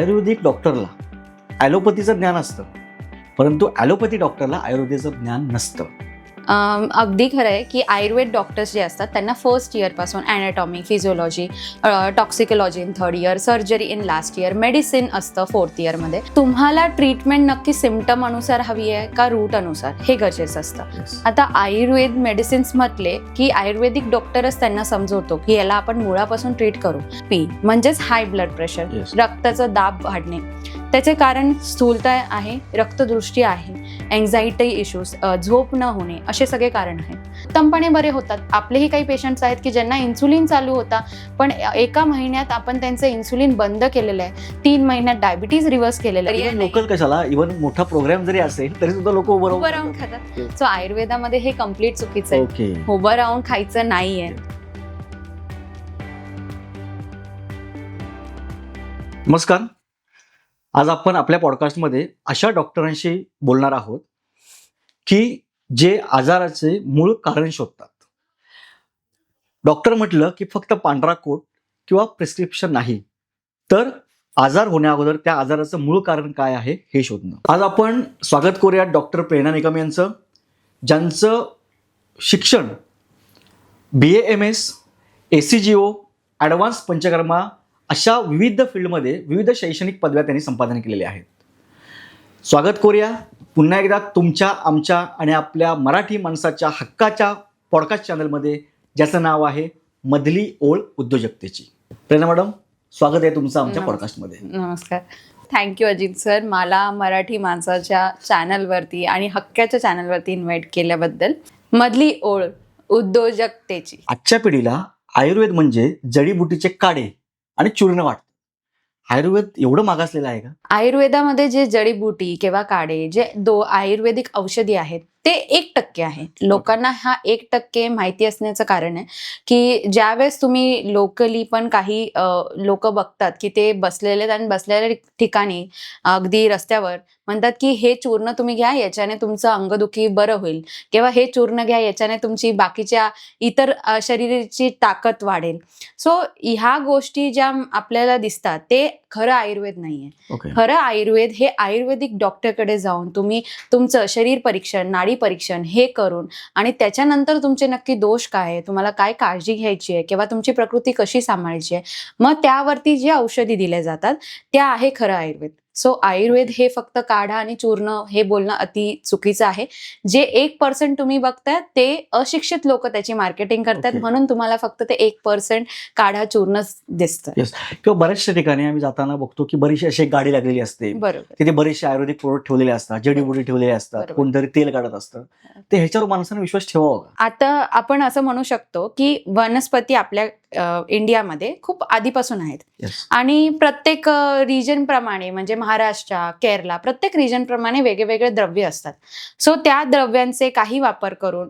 आयुर्वेदिक डॉक्टरला ॲलोपॅथीचं ज्ञान असतं, परंतु ॲलोपॅथी डॉक्टरला आयुर्वेदाचं ज्ञान नसतं. अगदी खरं आहे की आयुर्वेद डॉक्टर्स जे असतात त्यांना फर्स्ट इयरपासून anatomy, physiology, toxicology in third year, surgery in last year, medicine असतं फोर्थ इयरमध्ये. तुम्हाला ट्रीटमेंट नक्की सिम्पटम अनुसार हवी आहे का रूट अनुसार, हे गरजेचं असतं. आता आयुर्वेद मेडिसिन्स म्हटले की आयुर्वेदिक डॉक्टरच त्यांना समजवतो की याला आपण मुळापासून ट्रीट करू. पी म्हणजेच हाय ब्लड प्रेशर, Yes. रक्ताचं दाब वाढणे. त्याचे कारण स्थूलता आहे, रक्तदृष्टी आहे, एन्झायटी इश्यूज, झोप न होणे, असे सगळे कारण आहेत. उत्तमपणे बरे होतात. आपलेही काही पेशंट्स आहेत की ज्यांना इन्सुलिन चालू होता, पण एका महिन्यात आपण त्यांचं इन्सुलिन बंद केलेलं आहे, 3 महिन्यात डायबिटीज रिव्हर्स केलेलं आहे. लोकल कशाला, इव्हन मोठा प्रोग्राम जरी असेल तरी सुद्धा लोक उभं राहून खातात. सो आयुर्वेदामध्ये हे कम्प्लीट चुकीचं आहे. ओके. उभं राहून खायचं नाहीये. नमस्कार. आज आपण आपल्या पॉडकास्टमध्ये अशा डॉक्टरांशी बोलणार आहोत की जे आजाराचे मूळ कारण शोधतात. डॉक्टर म्हटलं की फक्त पांढरा कोट किंवा प्रिस्क्रिप्शन नाही, तर आजार होण्या अगोदर त्या आजाराचं मूळ कारण काय आहे हे शोधणं. आज आपण स्वागत करूया डॉक्टर प्रेरणा निकम यांचं, ज्यांचं शिक्षण BAMS, ACGO, ॲडव्हान्स पंचकर्मा अशा विविध फील्डमध्ये विविध शैक्षणिक पदव्या त्यांनी संपादन केलेल्या आहेत. स्वागत करूया पुन्हा एकदा तुमच्या, आमच्या आणि आपल्या मराठी माणसाच्या हक्काच्या पॉडकास्ट चॅनलमध्ये, ज्याचं नाव आहे मधली ओळ उद्योजकतेची. प्रेरणा मॅडम, स्वागत आहे तुमचं आमच्या पॉडकास्टमध्ये. नमस्कार. थँक्यू अजित सर, मला मराठी माणसाच्या चॅनलवरती आणि हक्काच्या चॅनलवरती इन्व्हाइट केल्याबद्दल. मधली ओळ उद्योजकतेची. आजच्या पिढीला आयुर्वेद म्हणजे जडीबुटीचे काढे आणि चूर्ण वाटतं. आयुर्वेद एवढं मागासलेलं आहे का? आयुर्वेदामध्ये जे जडीबुटी किंवा काढे, जे आयुर्वेदिक औषधी आहेत, ते 1% आहे. लोकांना हा 1% माहिती असण्याचं कारण आहे की ज्यावेळेस तुम्ही लोकली पण काही लोक बघतात की ते बसलेले आणि बसलेल्या ठिकाणी अगदी रस्त्यावर म्हणतात की हे चूर्ण तुम्ही घ्या, याच्याने तुमचं अंगदुखी बरं होईल, किंवा हे चूर्ण घ्या, याच्याने तुमची बाकीच्या इतर शरीराची ताकद वाढेल. सो ह्या गोष्टी ज्या आपल्याला दिसतात ते खरं आयुर्वेद नाहीये. खरं आयुर्वेद हे आयुर्वेदिक डॉक्टरकडे जाऊन तुम्ही तुमचं शरीर परीक्षण, नाडी परीक्षण हे करून, आणि त्याच्यानंतर तुमचे नक्की दोष काय आहे, तुम्हाला काय काळजी घ्यायची आहे, किंवा तुमची प्रकृती कशी सांभाळायची आहे, मग त्यावरती जे औषधी दिले जातात त्या आहे खरं आयुर्वेद. सो आयुर्वेद हे फक्त काढा आणि चूर्ण हे बोलणं अति चुकीचं आहे. जे 1% तुम्ही बघताय ते अशिक्षित लोक त्याची मार्केटिंग करतात, म्हणून तुम्हाला फक्त ते 1% काढा चूर्ण दिसतं. किंवा बऱ्याचशा ठिकाणी आम्ही जाताना बघतो की बरीचशी अशी एक गाडी लागलेली असते, बरोबर. तिथे बरेचसे आयुर्वेदिक प्रोडक्ट ठेवलेले असतात, जडीबुटी ठेवलेले असतात, बरोबर. कोणतरी तेल काढत असतं. ते ह्याच्यावर माणसाने विश्वास ठेवावा का? आता आपण असं म्हणू शकतो की वनस्पती आपल्या इंडियामध्ये खूप आधीपासून आहेत. आणि प्रत्येक रिजन प्रमाणे, म्हणजे महाराष्ट्र, केरला, प्रत्येक रिजन प्रमाणे वेगवेगळे द्रव्य असतात. सो त्या द्रव्यांचे काही वापर करून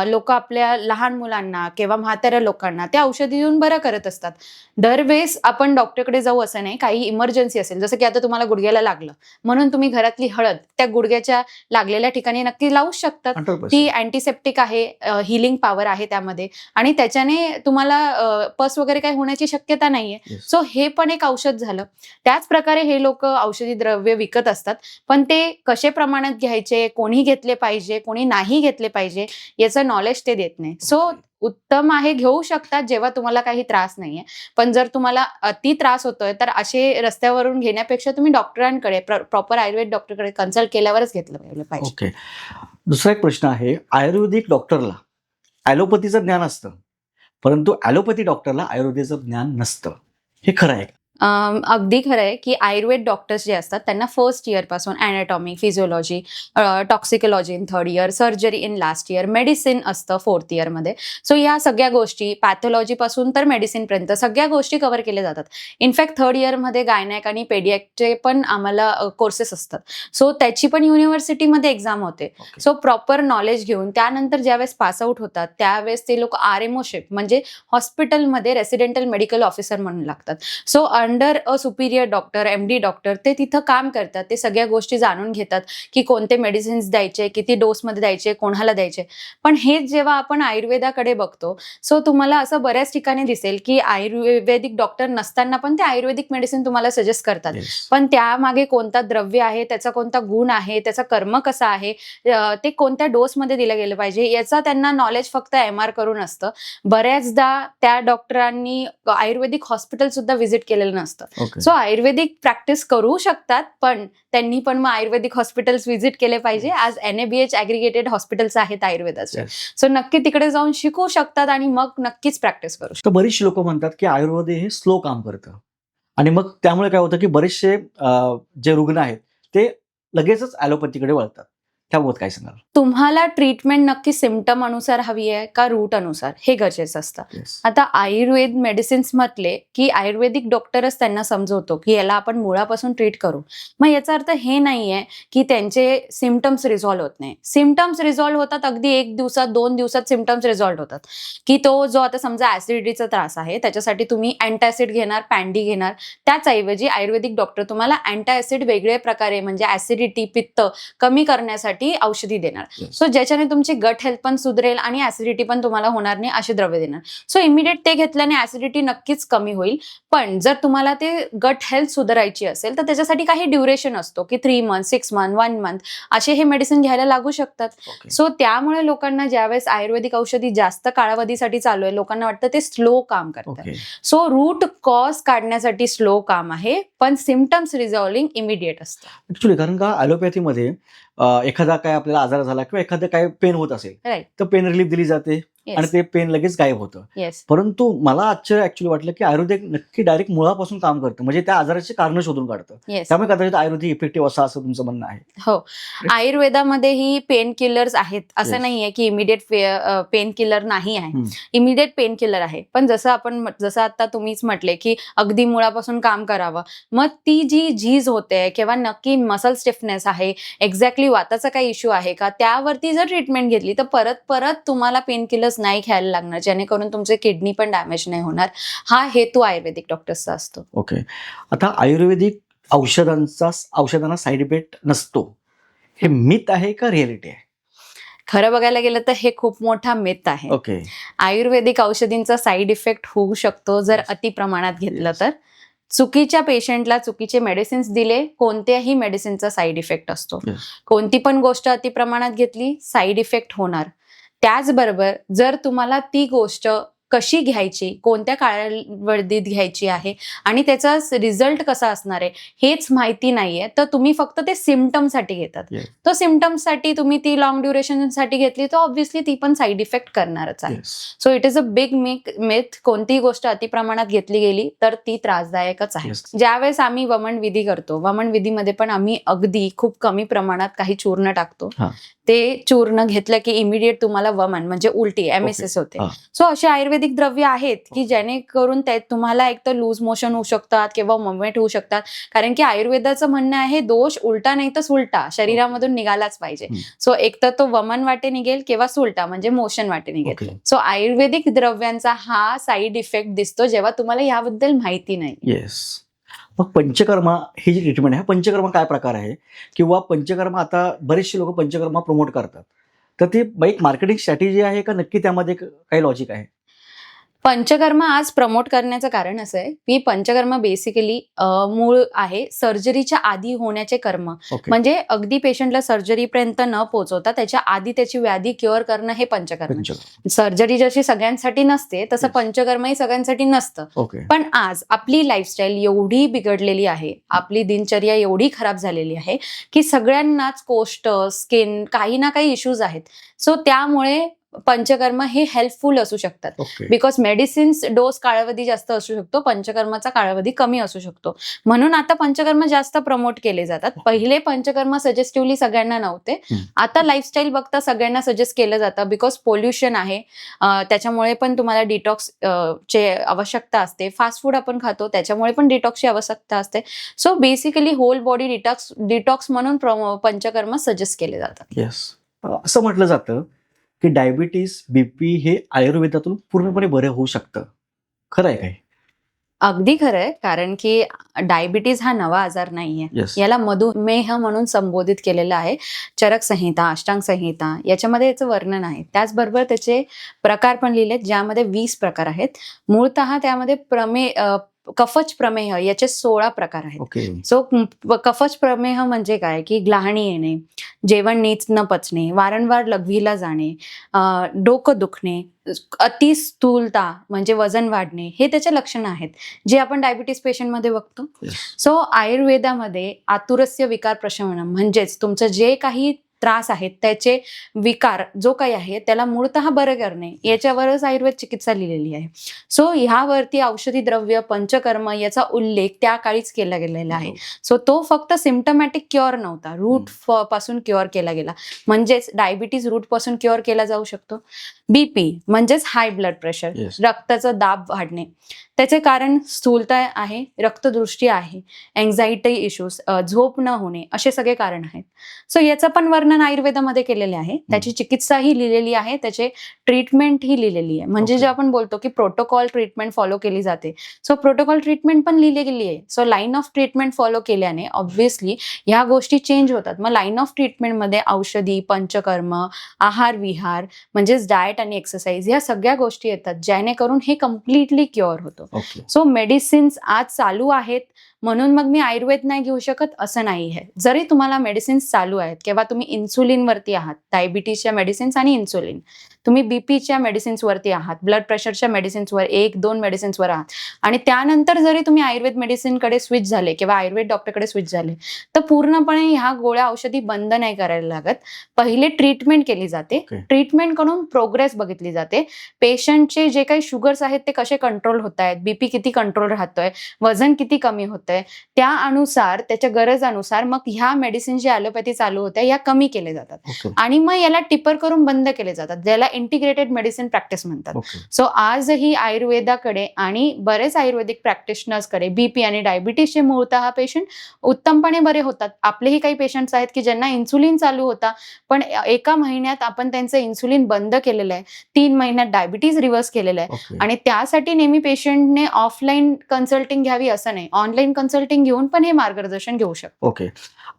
लोक आपल्या लहान मुलांना किंवा म्हाताऱ्या लोकांना त्या औषधी देऊन बरं करत असतात. दरवेळेस आपण डॉक्टरकडे जाऊ असं नाही. काही इमर्जन्सी असेल, जसं की आता तुम्हाला गुडघ्याला लागलं म्हणून तुम्ही घरातली हळद त्या गुडघ्याच्या लागलेल्या ठिकाणी नक्की लावू शकतात. 100%. ती अँटीसेप्टिक आहे, हिलिंग पॉवर आहे त्यामध्ये, आणि त्याच्याने तुम्हाला पस वगैरे काही होण्याची शक्यता नाहीये. सो हे पण एक औषध झालं. त्याच प्रकारे हे लोक औषधी द्रव्य विकत असतात, पण ते कसे प्रमाणात घ्यायचे, कोणी घेतले पाहिजे, कोणी नाही घेतले पाहिजे, याचं नॉलेज ते देत नाही. सो उत्तम आहे, घेऊ शकतात जेव्हा तुम्हाला काही त्रास नाहीये. पण जर तुम्हाला अति त्रास होतोय तर असे रस्त्यावरून घेण्यापेक्षा तुम्ही डॉक्टरांकडे, प्रॉपर आयुर्वेद डॉक्टरकडे कन्सल्ट केल्यावरच घेतलं पाहिजे. ओके. दुसरा एक प्रश्न आहे, आयुर्वेदिक डॉक्टरला ॲलोपॅथीचं ज्ञान असतं, परंतु ॲलोपॅथी डॉक्टरला आयुर्वेदाचं ज्ञान नसतं. हे खरं आहे का? अगदी खरं आहे की आयुर्वेद डॉक्टर्स जे असतात त्यांना फर्स्ट इयरपासून anatomy, physiology, toxicology in third year, surgery in last year, medicine असतं फोर्थ इयरमध्ये. सो या सगळ्या गोष्टी, पॅथॉलॉजीपासून तर मेडिसिनपर्यंत सगळ्या गोष्टी कव्हर केल्या जातात. इनफॅक्ट थर्ड इयरमध्ये गायनॅक आणि पेडियाट्रिकचे पण आम्हाला कोर्सेस असतात. सो त्याची पण युनिव्हर्सिटीमध्ये एक्झाम होते. सो प्रॉपर नॉलेज घेऊन त्यानंतर ज्यावेळेस पासआउट होतात त्यावेळेस ते लोक RMOship म्हणजे हॉस्पिटलमध्ये रेसिडेंटल मेडिकल ऑफिसर म्हणून लागतात. So under a Superior doctor, MD doctor ते तिथं काम करतात. ते सगळ्या गोष्टी जाणून घेतात की कोणते मेडिसिन्स द्यायचे, किती डोसमध्ये द्यायचे, कोणाला द्यायचे. पण हेच जेव्हा आपण आयुर्वेदाकडे बघतो, सो तुम्हाला असं बऱ्याच ठिकाणी दिसेल की आयुर्वेदिक डॉक्टर नसताना पण ते आयुर्वेदिक मेडिसिन तुम्हाला सजेस्ट करतात. पण त्यामागे कोणता द्रव्य आहे, त्याचा कोणता गुण आहे, त्याचा कर्म कसा आहे, ते कोणत्या डोसमध्ये दिलं गेलं पाहिजे, याचा त्यांना नॉलेज फक्त MR करून असतं. बऱ्याचदा त्या डॉक्टरांनी आयुर्वेदिक हॉस्पिटल सुद्धा व्हिजिट केलेलं नसतं. सो आयुर्वेदिक प्रॅक्टिस करू शकतात, पण त्यांनी पण मग आयुर्वेदिक हॉस्पिटल्स व्हिजिट केले पाहिजे. आज NABH ॲग्रिगेटेड हॉस्पिटल्स आहेत आयुर्वेदाचे. सो नक्की तिकडे जाऊन शिकू शकतात आणि मग नक्कीच प्रॅक्टिस करू शकतात. तर बरीचशी लोक म्हणतात की आयुर्वेद हे स्लो काम करतं आणि मग त्यामुळे काय होतं की बरेचसे जे रुग्ण आहेत ते लगेचच ॲलोपॅथीकडे वळतात. त्याबाबत काय सांगाल? तुम्हाला ट्रीटमेंट नक्की सिम्पटम अनुसार हवी आहे का रूट अनुसार, हे गरजेचं असतं. आता आयुर्वेद मेडिसिन्स म्हटले की आयुर्वेदिक डॉक्टरच त्यांना समजवतो की याला आपण मुळापासून ट्रीट करू. मग याचा अर्थ हे नाहीये की त्यांचे सिम्पटम्स रिझॉल्व्ह होत नाही. सिम्पटम्स रिझॉल्व्ह होतात, अगदी 1 दिवसात 2 दिवसात सिम्पटम्स रिझॉल्व्ह होतात. की तो जो आता समजा ऍसिडिटीचा त्रास आहे, त्याच्यासाठी तुम्ही अँटासिड घेणार, पॅन्डी घेणार. त्याचऐवजी आयुर्वेदिक डॉक्टर तुम्हाला अँटासिड वेगळ्या प्रकारे म्हणजे ऍसिडिटी, पित्त कमी करण्यासाठी औषधी देणार. सो ज्याच्याने तुमची गट हेल्थ पण सुधरेल आणि ऍसिडिटी पण तुम्हाला होणार नाही, असे द्रव्य देणार. सो इमिडिएट ते घेतल्याने ऍसिडिटी नक्कीच कमी होईल. पण जर तुम्हाला ते गट हेल्थ सुधारायची असेल तर त्याच्यासाठी काही ड्युरेशन असतो की 3 मंथ, 6 मंथ, 1 मंथ असे हे मेडिसिन घ्यायला लागू शकतात. सो त्यामुळे लोकांना ज्यावेळेस आयुर्वेदिक औषधी जास्त कालावधीसाठी चालू आहे, लोकांना वाटतं ते स्लो काम करतात. सो रूट कॉज काढण्यासाठी स्लो काम आहे, पण सिम्पटम्स रिझॉल्विंग इमिडिएट असतं. ऍक्च्युली कारण का ॲलोपॅथीमध्ये एखादा काय आपल्याला आजार झाला किंवा एखादं काय पेन होत असेल तर पेन रिलीफ दिली जाते आणि ते पेन लगेच गायब होतं. परंतु मला आश्चर्य ऍक्च्युली वाटलं की आयुर्वेद नक्की डायरेक्ट मुळापासून काम करतं, म्हणजे त्या आजाराचे कारण शोधून काढतं. त्यामुळे कदाचित आयुर्वेदिक इफेक्टिव्ह असं तुमचं म्हणणं आहे. हो, आयुर्वेदामध्येही पेन किलर्स आहेत. असं नाहीये की इमिडिएट पेन किलर नाही आहे. इमिडिएट पेन किलर आहे. पण जसं आता तुम्हीच म्हटले की अगदी मुळापासून काम करावं. मग ती जी झीज होते किंवा नक्की मसल स्टिफनेस आहे, एक्झॅक्टली वाताचा काही इश्यू आहे का, त्यावरती जर ट्रीटमेंट घेतली तर परत तुम्हाला पेन किलर्स नाही घ्यायला लागणार, जेणेकरून तुमचे किडनी पण डॅमेज नाही होणार. हा हेतू आयुर्वेदिक डॉक्टर्सचा असतो. ओके. आता आयुर्वेदिक औषधांना साईड इफेक्ट नसतो, हे मिथ आहे का रिअलिटी आहे? खरं बघायला गेलं तर हे खूप मोठा मिथ आहे. ओके. आयुर्वेदिक औषधींचा साईड इफेक्ट होऊ शकतो जर अति प्रमाणात घेतलं तर. चुकीच्या पेशंटला चुकीचे मेडिसिन्स दिले, कोणत्याही मेडिसिनचा साईड इफेक्ट असतो. कोणती पण गोष्ट अति प्रमाणात घेतली, साईड इफेक्ट होणार. त्याचबरोबर जर तुम्हाला ती गोष्ट कशी घ्यायची, कोणत्या कालावधीत घ्यायची आहे आणि त्याचा रिझल्ट कसा असणार आहे हेच माहिती नाहीये, तर तुम्ही फक्त ते सिम्पटमसाठी घेतात. तो सिम्पटमसाठी तुम्ही ती लॉंग ड्युरेशनसाठी घेतली तर ऑब्व्हियसली ती पण साईड इफेक्ट करणारच आहे. So it is a big myth. कोणतीही गोष्ट अति प्रमाणात घेतली गेली तर ती त्रासदायकच आहे. ज्यावेळेस आम्ही वमन विधी करतो, वमन विधीमध्ये पण आम्ही अगदी खूप कमी प्रमाणात काही चूर्ण टाकतो. ते चूर्ण घेतलं की इमिडिएट तुम्हाला वमन म्हणजे उलटी MSS होते. सो असे आयुर्वेदिक द्रव्य आहेत की जेणेकरून ते तुम्हाला एक तर लूज मोशन होऊ शकतात किंवा मोमेंट होऊ शकतात. कारण की आयुर्वेदाचं म्हणणं आहे दोष उलटा नाही तर सुलटा शरीरामधून निघालाच पाहिजे. सो एक तर तो वमन वाटे निघेल किंवा सुलटा म्हणजे मोशन वाटे निघेल. सो आयुर्वेदिक द्रव्यांचा हा साईड इफेक्ट दिसतो जेव्हा तुम्हाला याबद्दल माहिती नाही. येस. मग पंचकर्मा ही जी ट्रीटमेंट आहे, पंचकर्मा काय प्रकार आहे किंवा पंचकर्मा आता बरेचसे लोक पंचकर्मा प्रमोट करतात, तर ती एक मार्केटिंग स्ट्रॅटेजी आहे का नक्की त्यामध्ये काही लॉजिक आहे? पंचकर्मा आज प्रमोट करण्याचं कारण असं आहे की पंचकर्म बेसिकली मूळ आहे सर्जरीच्या आधी होण्याचे कर्म. म्हणजे अगदी पेशंटला सर्जरीपर्यंत न पोहोचवता त्याच्या आधी त्याची व्याधी क्युअर करणं हे पंचकर्म. सर्जरी जशी सगळ्यांसाठी नसते तसं पंचकर्मही सगळ्यांसाठी नसतं. पण आज आपली लाईफस्टाईल एवढी बिघडलेली आहे, आपली दिनचर्या एवढी खराब झालेली आहे की सगळ्यांनाच कोष्ठ, स्किन काही ना काही इश्यूज आहेत. सो त्यामुळे पंचकर्म हे हेल्पफुल असू शकतात. बिकॉज मेडिसिन्स डोस कालावधी जास्त असू शकतो, पंचकर्माचा कालावधी कमी असू शकतो. म्हणून आता पंचकर्म जास्त प्रमोट केले जातात. पहिले पंचकर्म सजेस्टिव्हली सगळ्यांना नव्हते, आता लाईफस्टाईल बघता सगळ्यांना सजेस्ट केलं जातं. बिकॉज पोल्युशन आहे, त्याच्यामुळे पण तुम्हाला डिटॉक्स ची आवश्यकता असते. फास्ट फूड आपण खातो त्याच्यामुळे पण डिटॉक्सची आवश्यकता असते. So basically whole body detox म्हणून पंचकर्म सजेस्ट केले जातात. असं म्हटलं जातं की डायबिटीस, BP हे आयुर्वेदातून पूर्णपणे बरं होऊ शकतं. खरं आहे काय? अगदी खरं आहे, कारण की डायबिटीज हा नवा आजार नाहीये. येस. याला मधुमेह म्हणून संबोधित केलेलं आहे. चरक संहिता, अष्टांग संहिता याच्यामध्ये याचं वर्णन आहे. त्याचबरोबर त्याचे प्रकार पण लिहिलेत, ज्यामध्ये 20 प्रकार आहेत. मूळतः त्यामध्ये कफच प्रमेह याचे 16 प्रकार आहेत. ओके. सो कफच प्रमेह म्हणजे काय, की ग्लाहणी येणे, जेवण नीट न पचणे, वारंवार लघवीला जाणे, डोकं दुखणे, अति स्थूलता म्हणजे वजन वाढणे, हे त्याचे लक्षणं आहेत जे आपण डायबिटीस पेशंटमध्ये बघतो. येस. सो आयुर्वेदामध्ये आतुरस्य विकार प्रशमनम म्हणजेच तुमचं जे काही त्रास आहेत त्याचे विकार जो काही आहे त्याला मूळतः बरं करणे याच्यावरच आयुर्वेद चिकित्सा लिहिलेली आहे. सो ह्यावरती औषधी द्रव्य पंचकर्म याचा उल्लेख त्या काळीच केला गेलेला आहे. सो तो फक्त सिम्टमॅटिक क्युअर नव्हता, रूट पासून क्युअर केला गेला. म्हणजेच डायबिटीज रूट पासून क्युअर केला जाऊ शकतो. बीपी म्हणजेच हाय ब्लड प्रेशर, Yes. रक्ताचं दाब वाढणे, त्याचे कारण स्थूलता आहे, रक्तदृष्टी आहे, एन्झायटी इश्यूज, झोप न होणे, असे सगळे कारण आहेत. सो याचं पण वर्णन आयुर्वेदामध्ये केलेले आहे. त्याची चिकित्साही लिहिलेली आहे, त्याचे ट्रीटमेंट ही लिहिलेली आहे. म्हणजे Okay. जे आपण बोलतो की प्रोटोकॉल ट्रीटमेंट फॉलो केली जाते, सो प्रोटोकॉल ट्रीटमेंट पण लिहिलेली आहे. So line of treatment follow केल्याने ऑब्व्हियसली ह्या गोष्टी चेंज होतात. मग लाईन ऑफ ट्रीटमेंटमध्ये औषधी, पंचकर्म, आहार विहार म्हणजेच डाएट आणि एक्सरसाइज ह्या सगळ्या गोष्टी येतात, जेणेकरून हे कम्प्लिटली क्युअर होतं. ओके. सो मेडिसिन्स आज चालू आहेत म्हणून मग मी आयुर्वेद नाही घेऊ शकत असं नाही आहे. जरी तुम्हाला मेडिसिन्स चालू आहेत किंवा तुम्ही इन्सुलिनवरती आहात, डायबिटीसच्या मेडिसिन्स आणि इन्सुलिन, तुम्ही बीपीच्या मेडिसिन्सवरती आहात, ब्लड प्रेशरच्या मेडिसिन्सवर 1-2 मेडिसिन्सवर आहात आणि त्यानंतर जरी तुम्ही आयुर्वेद मेडिसिनकडे स्विच झाले किंवा आयुर्वेद डॉक्टरकडे स्विच झाले तर पूर्णपणे ह्या गोळ्या औषधी बंद नाही करायला लागत. पहिले ट्रीटमेंट केली जाते. Okay. ट्रीटमेंट करून प्रोग्रेस बघितली जाते. पेशंटचे जे काही शुगर्स आहेत ते कसे कंट्रोल होत आहेत, बीपी किती कंट्रोल राहतोय, वजन किती कमी होतंय, त्या अनुसार त्याच्या गरजानुसार मग ह्या मेडिसिन जे ॲलोपॅथी चालू होत्या या कमी केले जातात ओके. आणि मग याला टिपर करून बंद केले जातात, ज्याला इंटिग्रेटेड मेडिसिन प्रॅक्टिस म्हणतात. ओके. सो आजही आयुर्वेदाकडे आणि बरेच आयुर्वेदिक प्रॅक्टिशनर्सकडे बीपी आणि डायबिटीसचे मूळतः पेशंट उत्तमपणे बरे होतात. आपलेही काही पेशंट्स आहेत की ज्यांना इन्सुलिन चालू होता पण एका महिन्यात आपण त्यांचं इन्सुलिन बंद केलेलं आहे, 3 महिन्यात डायबिटीज रिव्हर्स केलेलं आहे. ओके. आणि त्यासाठी नेहमी पेशंटने ऑफलाईन कन्सल्टिंग घ्यावी असं नाही, ऑनलाईन कन्सल्टिंग घेऊन पण हे मार्गदर्शन घेऊ शकतो. ओके.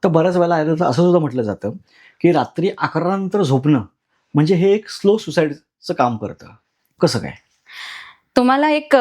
तर बऱ्याच वेळेला आयुर्वेदात असं सुद्धा म्हटलं जातं की रात्री 11 नंतर झोपणं म्हणजे हे एक स्लो सुसाईडचं काम करतं. कसं काय? तुम्हाला एक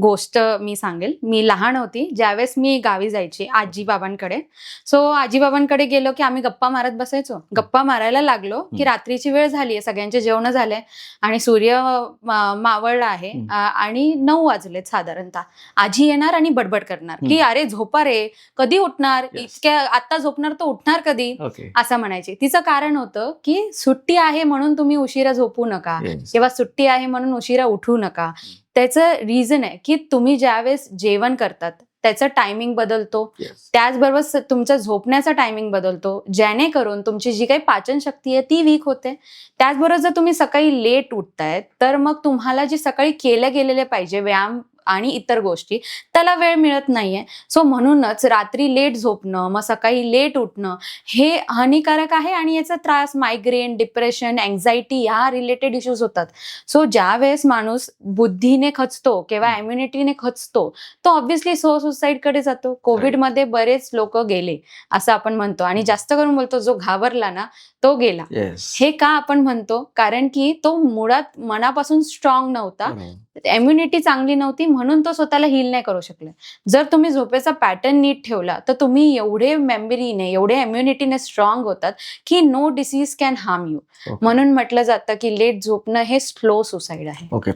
गोष्ट मी सांगेल. मी लहान होती ज्यावेळेस मी गावी जायची आजीबाबांकडे. सो आजीबाबांकडे गेलो की आम्ही गप्पा मारत बसायचो. गप्पा मारायला लागलो की रात्रीची वेळ झाली आहे, सगळ्यांचे जेवण झाले आणि सूर्य मावळला आहे आणि 9 वाजलेत साधारणतः. आजी येणार आणि बडबड करणार की अरे झोपा रे, कधी उठणार, Yes. इतक्या आता झोपणार तर उठणार कधी, ओके. असं म्हणायचे. तिचं कारण होतं की सुट्टी आहे म्हणून तुम्ही उशिरा झोपू नका Yes. किंवा सुट्टी आहे म्हणून उशिरा उठू नका. त्याचं रिझन आहे की तुम्ही ज्यावेळेस जेवण करतात त्याचं टायमिंग बदलतो, Yes. त्याचबरोबर तुमचा झोपण्याचा टायमिंग बदलतो, जेणेकरून तुमची जी काही पाचन शक्ती आहे ती वीक होते. त्याचबरोबर जर तुम्ही सकाळी लेट उठताय तर मग तुम्हाला जे सकाळी केले गेलेले पाहिजे व्यायाम आणि इतर गोष्टी त्याला वेळ मिळत नाहीये. सो म्हणूनच रात्री लेट झोपणं मग सकाळी लेट उठणं हे हानिकारक आहे आणि याचा त्रास मायग्रेन, डिप्रेशन, अँझायटी ह्या रिलेटेड इश्यूज होतात. सो ज्या वेळेस माणूस बुद्धीने खचतो किंवा इम्युनिटीने खचतो तो ऑब्व्हियसली सुसाईडकडे जातो. कोविडमध्ये बरेच लोक गेले असं आपण म्हणतो आणि जास्त करून बोलतो जो घाबरला ना तो गेला. Yes. हे का आपण म्हणतो? कारण की तो मुळात मनापासून स्ट्रॉंग नव्हता, बरोबर. इम्युनिटी चांगली नव्हती म्हणून तो स्वतःला हील नाही करू शकले. जर तुम्ही झोपेचा पॅटर्न नीट ठेवला तर तुम्ही एवढे मेमरीने एवढे इम्युनिटीने स्ट्रॉंग होतात की no disease can harm you. Okay. म्हणून म्हटलं जातं की लेट झोपणं हे स्लो सुसाईड आहे. ओके.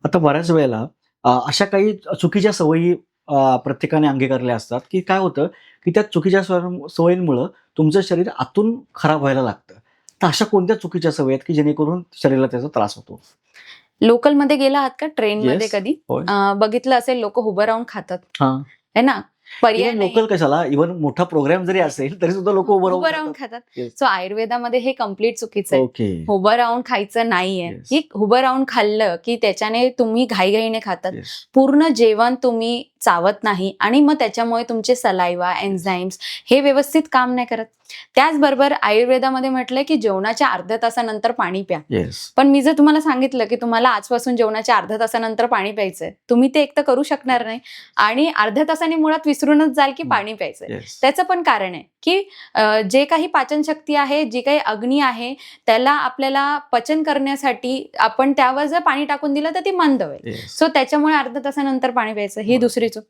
आता बऱ्याच वेळेला अशा काही चुकीच्या सवयी प्रत्येकाने अंगीकारल्या असतात की काय होतं की त्या चुकीच्या सवयींमुळं तुमचं शरीर आतून खराब व्हायला लागतं. तर अशा कोणत्या चुकीच्या सवयी आहेत की जेणेकरून शरीराला त्याचा त्रास होतो? लोकलमध्ये गेला आहात का ट्रेनमध्ये Yes. कधी? होय. बघितलं असेल लोक उभं राहून खातात हां. है ना. पर्याय नाही. लोकल कशाला, इव्हन मोठा प्रोग्राम जरी असेल तरी सुद्धा लोक उभं राहून खातात. Yes. सो आयुर्वेदामध्ये हे कम्प्लीट चुकीचं आहे. ओके. उभं राहून खायचं नाहीये. Yes. की उभं राहून खाल्लं की त्याच्याने तुम्ही घाईघाईने खातात. Yes. पूर्ण जेवण तुम्ही चावत नाही आणि मग त्याच्यामुळे तुमचे सलायवा, एन्झाईम्स हे व्यवस्थित काम नाही करत. त्याचबरोबर आयुर्वेदामध्ये म्हटलंय की जेवणाच्या अर्ध्या तासानंतर पाणी प्या. Yes. पण मी जर तुम्हाला सांगितलं की तुम्हाला आजपासून जेवणाच्या अर्ध्या तासानंतर पाणी प्यायचंय, तुम्ही ते एक तर करू शकणार नाही आणि अर्ध्या तासाने मुळात विसरूनच जाल की पाणी प्यायचंय. Yes. त्याचं पण कारण आहे की जे काही पाचनशक्ती आहे, जी काही अग्नी आहे, त्याला आपल्याला पचन करण्यासाठी आपण त्यावर जर पाणी टाकून दिलं तर ती मंद होईल. Yes. सो त्याच्यामुळे अर्ध्या तासानंतर पाणी प्यायचं, ही बरोबर. दुसरी चूक.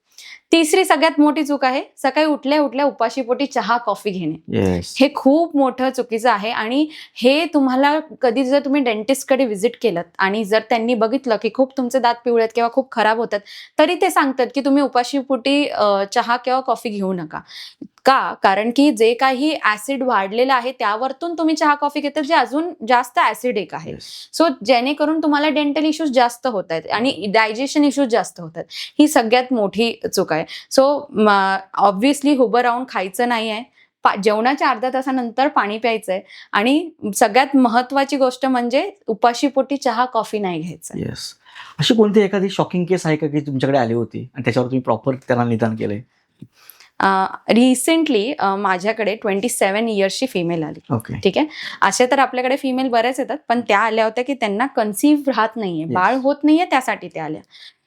तिसरी सगळ्यात मोठी चूक आहे सकाळी उठल्या उठल्या उपाशीपोटी चहा कॉफी घेणे. Yes. हे खूप मोठं चुकीचं आहे आणि हे तुम्हाला कधी जर तुम्ही डेंटिस्टकडे व्हिजिट केलं आणि जर त्यांनी बघितलं की खूप तुमचे दात पिवळे आहेत किंवा खूप खराब होतात, तरी ते सांगतात की तुम्ही उपाशीपोटी चहा किंवा कॉफी घेऊ नका. का? कारण की जे काही ऍसिड वाढलेलं आहे त्यावरतून तुम्ही चहा कॉफी घेतात, जे अजून जास्त ऍसिडिक आहे. Yes. सो जेणेकरून तुम्हाला डेंटल इश्यूज जास्त होत आहेत आणि डायजेशन इश्यूज जास्त होत आहेत. ही सगळ्यात मोठी चूक आहे. सो ऑब्व्हियसली उभं राहून खायचं नाही आहे. जेवणाच्या अर्ध्या तासानंतर पाणी प्यायचंय आणि सगळ्यात महत्वाची गोष्ट म्हणजे उपाशीपोटी चहा कॉफी नाही घ्यायचं. Yes. अशी कोणती एखादी शॉकिंग केस आहे का की तुमच्याकडे आली होती आणि त्याच्यावर तुम्ही प्रॉपर त्यांना निदान केलंय? रिसेंटली माझ्याकडे 27 इयर्सची फिमेल आली. ओके. ठीक आहे. असे तर आपल्याकडे फिमेल बऱ्याच येतात, पण त्या आल्या होत्या की त्यांना कन्सिव्ह राहत नाहीये, Yes. बाळ होत नाहीये, त्यासाठी त्या आल्या.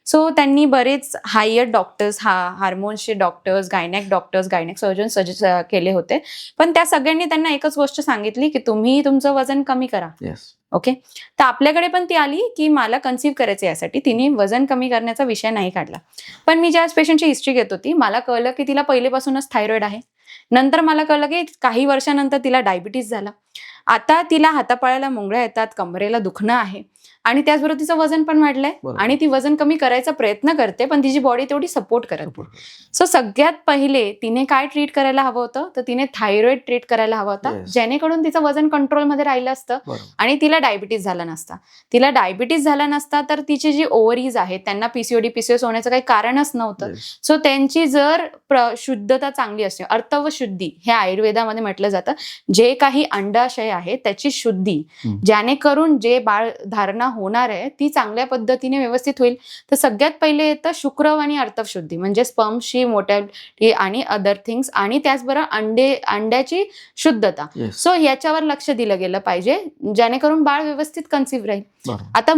सो त्यांनी बरेच हायर डॉक्टर्स, हार्मोन्सचे डॉक्टर्स, गायनेक सर्जन सजेस्ट केले होते. पण त्या सगळ्यांनी त्यांना एकच गोष्ट सांगितली की तुम्ही तुमचं वजन कमी करा. Yes. ओके. तर आपल्याकडे पण ती आली की मला कन्सिव्ह करायचं, यासाठी तिने वजन कमी करण्याचा विषय नाही काढला. पण मी ज्यावेळेस पेशंटची हिस्ट्री घेत होती, मला कळलं की तिला पहिलेपासूनच थायरॉइड आहे. नंतर मला कळलं की काही वर्षानंतर तिला डायबिटीस झाला. आता तिला हातापायाला मुंगळ्या येतात, कमरेला दुखणं आहे आणि त्याचबरोबर तिचं वजन पण वाढलंय बरोबर. आणि ती वजन कमी करायचा प्रयत्न करते, पण तिची बॉडी तेवढी सपोर्ट करत नाही. Support. सो सगळ्यात पहिले तिने काय ट्रीट करायला हवं होतं, तर तिने थायरॉइड ट्रीट करायला हवा होता, Yes. जेणेकरून तिचं वजन कंट्रोलमध्ये राहिलं असतं बरोबर. आणि तिला डायबिटीस झाला नसता. तिला डायबिटीस झाला नसता तर तिची जी ओव्हरीज आहेत त्यांना पीसीओडी पीसीओएस होण्याचं काही कारणच नव्हतं. Yes. सो त्यांची जर शुद्धता चांगली असते, अर्थव शुद्धी हे आयुर्वेदामध्ये म्हटलं जातं, जे काही अंडाशय आहे त्याची शुद्धी, जेणेकरून जे बाळ धारणा होणार आहे ती चांगल्या पद्धतीने व्यवस्थित होईल. तर सगळ्यात पहिले येतं शुक्रव आणि अर्थव शुद्धी, म्हणजे स्पर्मची मोटॅलिटी आणि अदर थिंग्स, आणि त्याचबरोबर अंड्याची शुद्धता. Yes. सो याच्यावर लक्ष दिलं गेलं पाहिजे, जेणेकरून बाळ व्यवस्थित कन्सिव्ह राहील. बरोबर. आता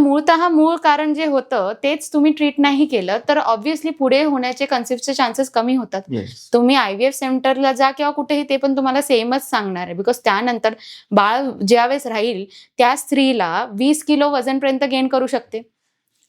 मूळ कारण जे होतं तेच तुम्ही ट्रीट नाही केलं तर ऑब्व्हियसली पुढे होण्याचे कन्सिव्हचे चान्सेस कमी होतात. Yes. तुम्ही IVF सेंटरला जा किंवा कुठेही, ते पण तुम्हाला सेमच सांगणार आहे, बिकॉज त्यानंतर बाळ ज्यावेळेस राहील त्या स्त्रीला 20 किलो वजनपर्यंत गेन करू शकते.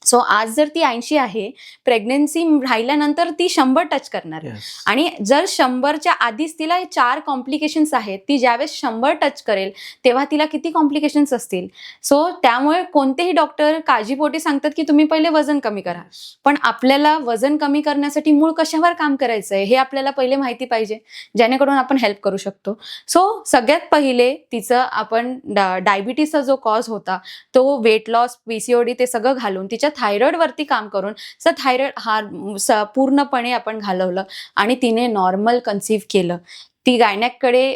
सो आज जर ती 80 आहे, प्रेग्नन्सी राहिल्यानंतर ती 100 टच करणार आहे. Yes. आणि जर 100च्या आधीच तिला 4 कॉम्प्लिकेशन्स आहेत, ती ज्यावेळेस 100 टच करेल तेव्हा तिला किती कॉम्प्लिकेशन्स असतील. सो त्यामुळे कोणतेही डॉक्टर काळजीपोटी सांगतात की तुम्ही पहिले वजन कमी करा, पण आपल्याला वजन कमी करण्यासाठी मूळ कशावर काम करायचंय हे आपल्याला पहिले माहिती पाहिजे, जेणेकरून आपण हेल्प करू शकतो. सो सगळ्यात पहिले तिचं आपण डायबिटीसचा जो कॉज होता तो वेट लॉस, पीसीओडी ते सगळं घालून तिच्या थायरॉइड वरती काम करून थायरॉइड पूर्णपणे आपण घालवलं आणि तिने नॉर्मल कन्सिव्ह केलं. ती गायनॅककडे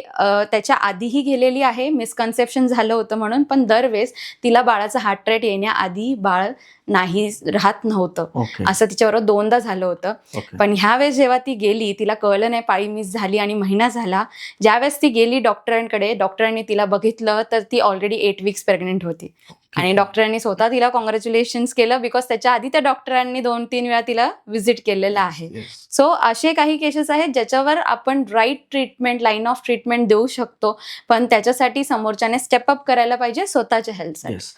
त्याच्या आधीही गेलेली आहे, मिसकन्सेप्शन झालं होतं म्हणून, पण दरवेळेस तिला बाळाचा हार्ट रेट येण्याआधी बाळ नाही राहत नव्हतं. ओके. असं तिच्याबरोबर 2दा झालं होतं. ओके. पण ह्या वेळेस जेव्हा ती गेली, तिला कळलं नाही, पाळी मिस झाली आणि महिना झाला. ज्यावेळेस ती गेली डॉक्टरांकडे, डॉक्टरांनी तिला बघितलं तर ती ऑलरेडी 8 वीक्स प्रेग्नेंट होती. आणि डॉक्टरांनी स्वतः तिला कॉंग्रॅच्युलेशन्स केलं, बिकॉज त्याच्या आधी त्या डॉक्टरांनी 2-3 वेळा तिला व्हिजिट केलेलं आहे. Yes. सो असे काही केसेस आहेत ज्याच्यावर आपण right treatment, line of treatment देऊ शकतो, पण त्याच्यासाठी समोरच्याने स्टेप अप करायला पाहिजे स्वतःच्या हेल्थसाठी. Yes.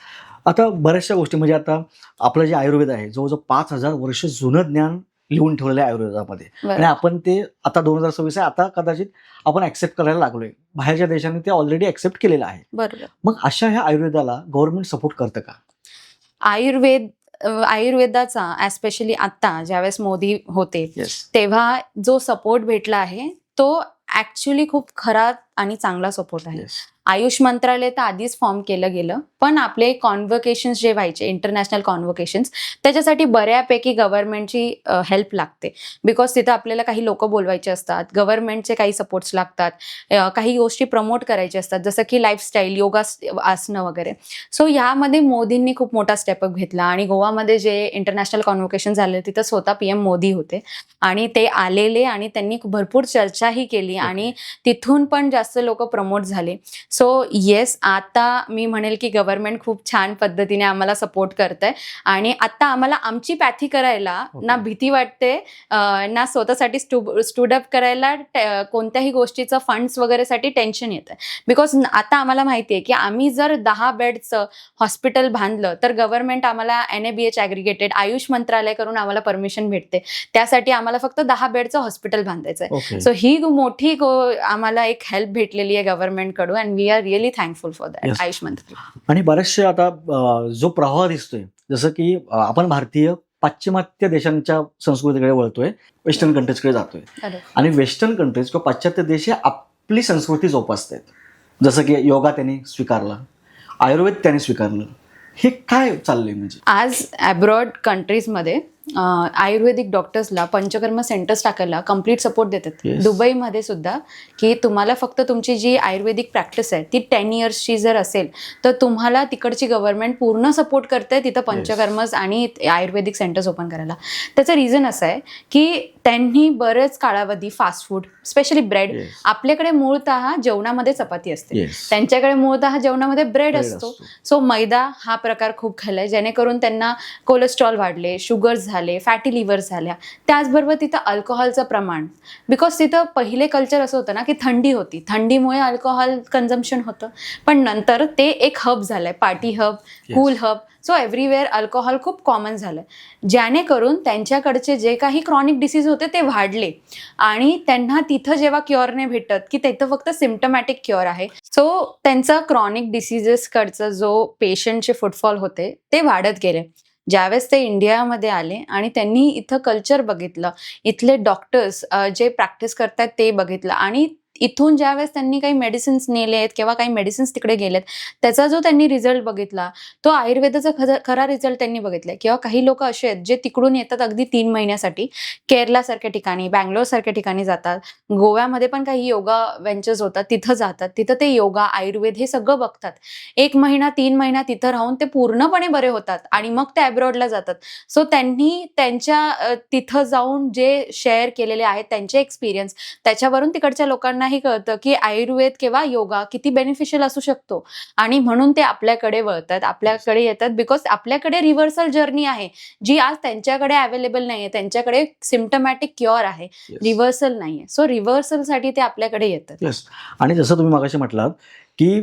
आता बऱ्याचशा गोष्टी, म्हणजे आता आपलं जे आयुर्वेद आहे जवळजवळ 5000 वर्ष जुनं ज्ञान लिहून ठेवलेलं आहे आयुर्वेदामध्ये, आणि आपण ते आता 2026 आहे, आता कदाचित आपण ऍक्सेप्ट करायला लागलोय. बाहेरच्या देशांनी ते ऑलरेडी ऍक्सेप्ट केलेलं आहे. बरोबर. मग अशा ह्या आयुर्वेदाला गव्हर्नमेंट सपोर्ट करतं का? आयुर्वेदाचा एस्पेशली आता ज्यावेळेस मोदी होते Yes. तेव्हा जो सपोर्ट भेटला आहे तो ऍक्च्युली खूप खरा आणि चांगला सपोर्ट आहे. Yes. आयुष मंत्रालय तर आधीच फॉर्म केलं गेलं, पण आपले कॉन्व्होकेशन्स जे व्हायचे इंटरनॅशनल कॉन्व्होकेशन्स, त्याच्यासाठी बऱ्यापैकी गव्हर्नमेंटची हेल्प लागते. बिकॉज तिथं आपल्याला काही लोक बोलवायचे असतात, गव्हर्नमेंटचे काही सपोर्ट्स लागतात, काही गोष्टी प्रमोट करायच्या असतात, जसं की लाईफस्टाईल, योगा आसनं वगैरे. सो ह्यामध्ये मोदींनी खूप मोठा स्टेपअप घेतला आणि गोवामध्ये जे इंटरनॅशनल कॉन्व्होकेशन झाले तिथं स्वतः PM मोदी होते आणि ते आलेले आणि त्यांनी भरपूर चर्चाही केली आणि तिथून पण जास्त लोक प्रमोट झाले. सो येस, आता मी म्हणेल की गव्हर्नमेंट खूप छान पद्धतीने आम्हाला सपोर्ट करतंय आणि आता आम्हाला आमची पॅथी करायला ना भीती वाटते, ना स्वतःसाठी स्टूडअप करायला कोणत्याही गोष्टीचं फंड्स वगैरेसाठी टेन्शन येतं. बिकॉज आता आम्हाला माहिती आहे की आम्ही जर 10 बेडचं हॉस्पिटल बांधलं तर गव्हर्नमेंट आम्हाला NABH ॲग्रिगेटेड आयुष मंत्रालय करून आम्हाला परमिशन भेटते. त्यासाठी आम्हाला फक्त 10 बेडचं हॉस्पिटल बांधायचं आहे. सो ही मोठी आम्हाला एक हेल्प भेटलेली आहे गव्हर्नमेंटकडून and we are really thankful for that. Yes. Ayush मंत्रालय आणि बरेचसे आता जो प्रवाह दिसतोय, जसं की आपण भारतीय पाश्चिमात्य देशांच्या संस्कृतीकडे वळतोय, वेस्टर्न कंट्रीजकडे जातोय आणि वेस्टर्न कंट्रीज किंवा पाश्चात्य देश हे आपली संस्कृती जोपासतात. जसं की योगा त्यांनी स्वीकारला, आयुर्वेद त्यांनी स्वीकारलं. हे काय चाललंय म्हणजे आज अब्रॉड कंट्रीजमध्ये आयुर्वेदिक डॉक्टर्सला पंचकर्म सेंटर्स टाकायला कम्प्लीट सपोर्ट देतात. Yes. दुबईमध्ये सुद्धा की तुम्हाला फक्त तुमची जी आयुर्वेदिक प्रॅक्टिस आहे ती 10 इयर्सची जर असेल तर तुम्हाला तिकडची गव्हर्नमेंट पूर्ण सपोर्ट करते तिथं पंचकर्मस आणि आयुर्वेदिक सेंटर्स ओपन करायला. त्याचं रिझन असं आहे की त्यांनी बरेच कालावधी fast food specially bread, Yes. आपल्याकडे मूळतः जेवणामध्ये चपाती असते, Yes. त्यांच्याकडे मूळतः जेवणामध्ये ब्रेड Bread असतो. असतो. सो मैदा हा प्रकार खूप खाल्लाय जेणेकरून त्यांना कोलेस्ट्रॉल वाढले, शुगर झाले, फॅटी लिव्हर झाल्या. त्याचबरोबर तिथं अल्कोहॉलचं प्रमाण, बिकॉज तिथं पहिले कल्चर असं होतं ना की थंडी होती, थंडीमुळे अल्कोहॉल कन्झम्पशन होतं, पण नंतर ते एक हब झालंय, party hub, cool hub. So everywhere alcohol खूप कॉमन झालं, ज्यानेकरून त्यांच्याकडचे जे काही क्रॉनिक डिसीज होते ते वाढले आणि त्यांना तिथं जेव्हा क्युअर नाही भेटत की तिथं फक्त सिम्टमॅटिक क्युअर आहे. सो त्यांचा क्रॉनिक डिसीजेसकडचा जो पेशंटचे फुटफॉल होते ते वाढत गेले. ज्यावेळेस ते इंडियामध्ये आले आणि त्यांनी इथं कल्चर बघितलं, इथले डॉक्टर्स जे प्रॅक्टिस करतात ते बघितलं आणि इथून ज्यावेळेस त्यांनी काही मेडिसिन्स नेलेत किंवा काही मेडिसिन्स तिकडे गेलेत त्याचा जो त्यांनी रिझल्ट बघितला तो आयुर्वेदाचा खरा रिझल्ट त्यांनी बघितलाय. किंवा काही लोक असे आहेत जे तिकडून येतात अगदी 3 महिन्यासाठी, केरलासारख्या ठिकाणी, बँगलोरसारख्या ठिकाणी जातात, गोव्यामध्ये पण काही योगा वेंचर्स होतात तिथं जातात, तिथं ते योगा आयुर्वेद हे सगळं बघतात. 1 महिना 3 महिना तिथं राहून ते पूर्णपणे बरे होतात आणि मग ते अब्रॉडला जातात. सो त्यांनी त्यांच्या तिथं जाऊन जे शेअर केलेले आहेत त्यांचे एक्सपिरियन्स, त्याच्यावरून तिकडच्या लोकांना ही कळतं की आयुर्वेद किंवा योगा किती बेनिफिशियल असू शकतो आणि म्हणून ते आपल्याकडे वळतात, आपल्याकडे येतात. बिकॉज आपल्याकडे रिव्हर्सल जर्नी आहे जी आज त्यांच्याकडे अवेलेबल नाहीये, त्यांच्याकडे सिम्टमॅटिक क्युअर आहे, रिव्हर्सल नाहीये. सो रिव्हर्सलसाठी ते आपल्याकडे येतात. येस. आणि जसं तुम्ही मगाशी म्हटलात की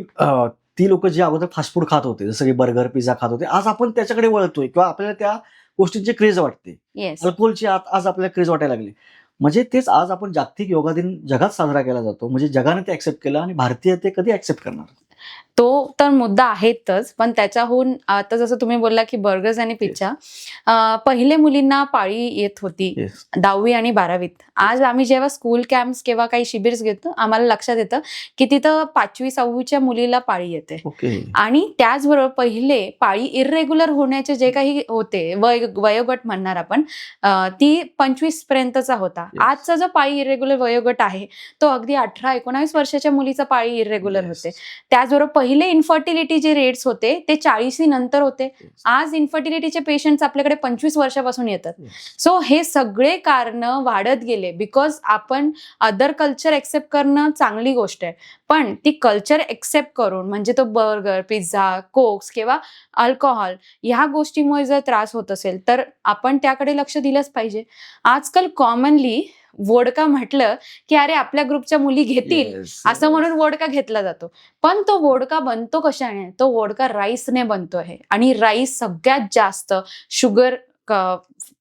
ती लोक जे अगोदर फास्ट फूड खात होते, जसं की बर्गर पिझ्झा खात होते, आज आपण त्याच्याकडे वळतोय किंवा आपल्याला त्या गोष्टींची क्रेज वाटते. येस, अल्कोहोलची आज आपल्याला क्रेज वाटायला लागली. म्हणजे तेच आज आपण जागतिक योगा दिन जगात साजरा केला जातो, म्हणजे जगाने ते ऍक्सेप्ट केलं आणि भारतीय ते कधी ऍक्सेप्ट करणार? तो तर मुद्दा आहेच, पण त्याच्याहून आता जसं तुम्ही बोलला की बर्गर्स आणि पिझ्झा, पहिले मुलींना पाळी येत होती Yes. 10वी आणि 12वीत. आज आम्ही जेव्हा स्कूल कॅम्प्स किंवा काही शिबिर्स घेतो आम्हाला लक्षात येतं की तिथं 5वी 6वीच्या मुलीला पाळी येते. ओके. आणि त्याचबरोबर पहिले पाळी इरेग्युलर होण्याचे जे काही होते वयोगट म्हणणार आपण, ती 25 पर्यंतचा होता. Yes. आजचा जो पाळी इरेग्युलर वयोगट आहे तो अगदी 18-19 वर्षाच्या मुलीचा पाळी इरेग्युलर Yes. होते. त्याचबरोबर पहिले इन्फर्टिलिटी जे रेट्स होते ते 40 नंतर होते. आज इन्फर्टिलिटीचे पेशंट्स आपल्याकडे 25 वर्षापासून येतात. सो हे सगळे कारण वाढत गेले बिकॉज आपण अदर कल्चर एक्सेप्ट करणं चांगली गोष्ट आहे, पण ती कल्चर एक्सेप्ट करून म्हणजे तो बर्गर, पिझ्झा, कोक्स किंवा अल्कोहॉल ह्या गोष्टीमुळे जर त्रास होत असेल तर आपण त्याकडे लक्ष दिलंच पाहिजे. आजकाल कॉमनली वोडका म्हटलं की अरे आपल्या ग्रुपच्या मुली घेतील Yes. असं म्हणून वोडका घेतला जातो, पण तो वोडका बनतो कशाने? तो वोडका राईसने बनतो आहे आणि राईस सगळ्यात जास्त शुगर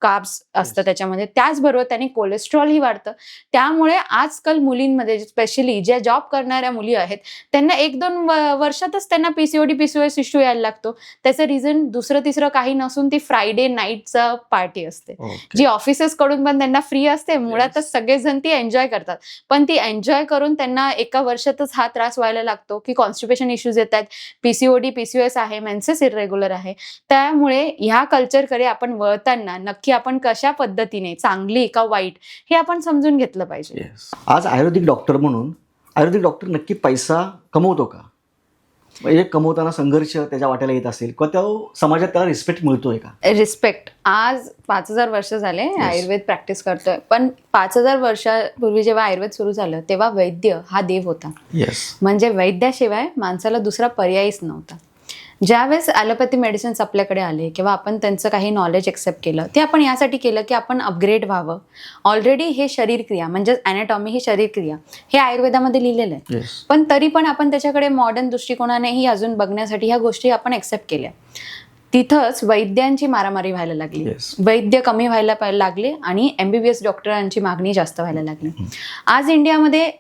कार्ब्स असतं Yes. त्याच्यामध्ये. त्याचबरोबर त्याने कोलेस्ट्रॉलही वाढतं. त्यामुळे आजकाल मुलींमध्ये स्पेशली ज्या जॉब करणाऱ्या मुली आहेत त्यांना 1-2 वर्षातच त्यांना पीसीओडी पीसीओएस इश्यू यायला लागतो. त्याचं रिझन दुसरं तिसरं काही नसून ती फ्रायडे नाईटचा पार्टी असते, Okay. जी ऑफिसेस कडून पण त्यांना फ्री असते. मुळातच सगळेजण ती एन्जॉय करतात, पण ती एन्जॉय करून त्यांना एका वर्षातच हा त्रास व्हायला लागतो की कॉन्स्टिपेशन इश्यूज येत आहेत, पीसीओडी पीसीओएस आहे, मेन्सेस इरेग्युलर आहे. त्यामुळे ह्या कल्चरकडे आपण वळताना नक्की आपण कशा पद्धतीने, चांगली का वाईट, हे आपण समजून घेतलं पाहिजे. Yes. आज आयुर्वेदिक डॉक्टर म्हणून आयुर्वेदिक डॉक्टर नक्की पैसा कमवतो का? म्हणजे कमवताना संघर्ष त्याच्या वाट्याला येत असेल किंवा तो समाजात त्याला रिस्पेक्ट मिळतोय का? रिस्पेक्ट आज 5,000 वर्ष झाले आयुर्वेद प्रॅक्टिस करतोय, पण 5,000 वर्षापूर्वी जेव्हा आयुर्वेद सुरू झालं तेव्हा वैद्य हा देव होता. येस. म्हणजे वैद्याशिवाय माणसाला दुसरा पर्यायच नव्हता. ज्यावेळेस ॲलोपॅथी मेडिसिन्स आपल्याकडे आले किंवा आपण त्यांचं काही नॉलेज एक्सेप्ट केलं, ते आपण यासाठी केलं की आपण अपग्रेड व्हावं. ऑलरेडी हे शरीरक्रिया म्हणजे ॲनाटॉमी ही शरीरक्रिया हे आयुर्वेदामध्ये लिहिलेलं आहे, येस. पण तरी पण आपण त्याच्याकडे मॉडर्न दृष्टिकोनानेही अजून बघण्यासाठी ह्या गोष्टी आपण एक्सेप्ट केल्या. तिथंच वैद्यांची मारामारी व्हायला लागली, Yes. वैद्य कमी व्हायला लागले आणि MBBS डॉक्टरांची मागणी जास्त व्हायला लागली. आज इंडियामध्ये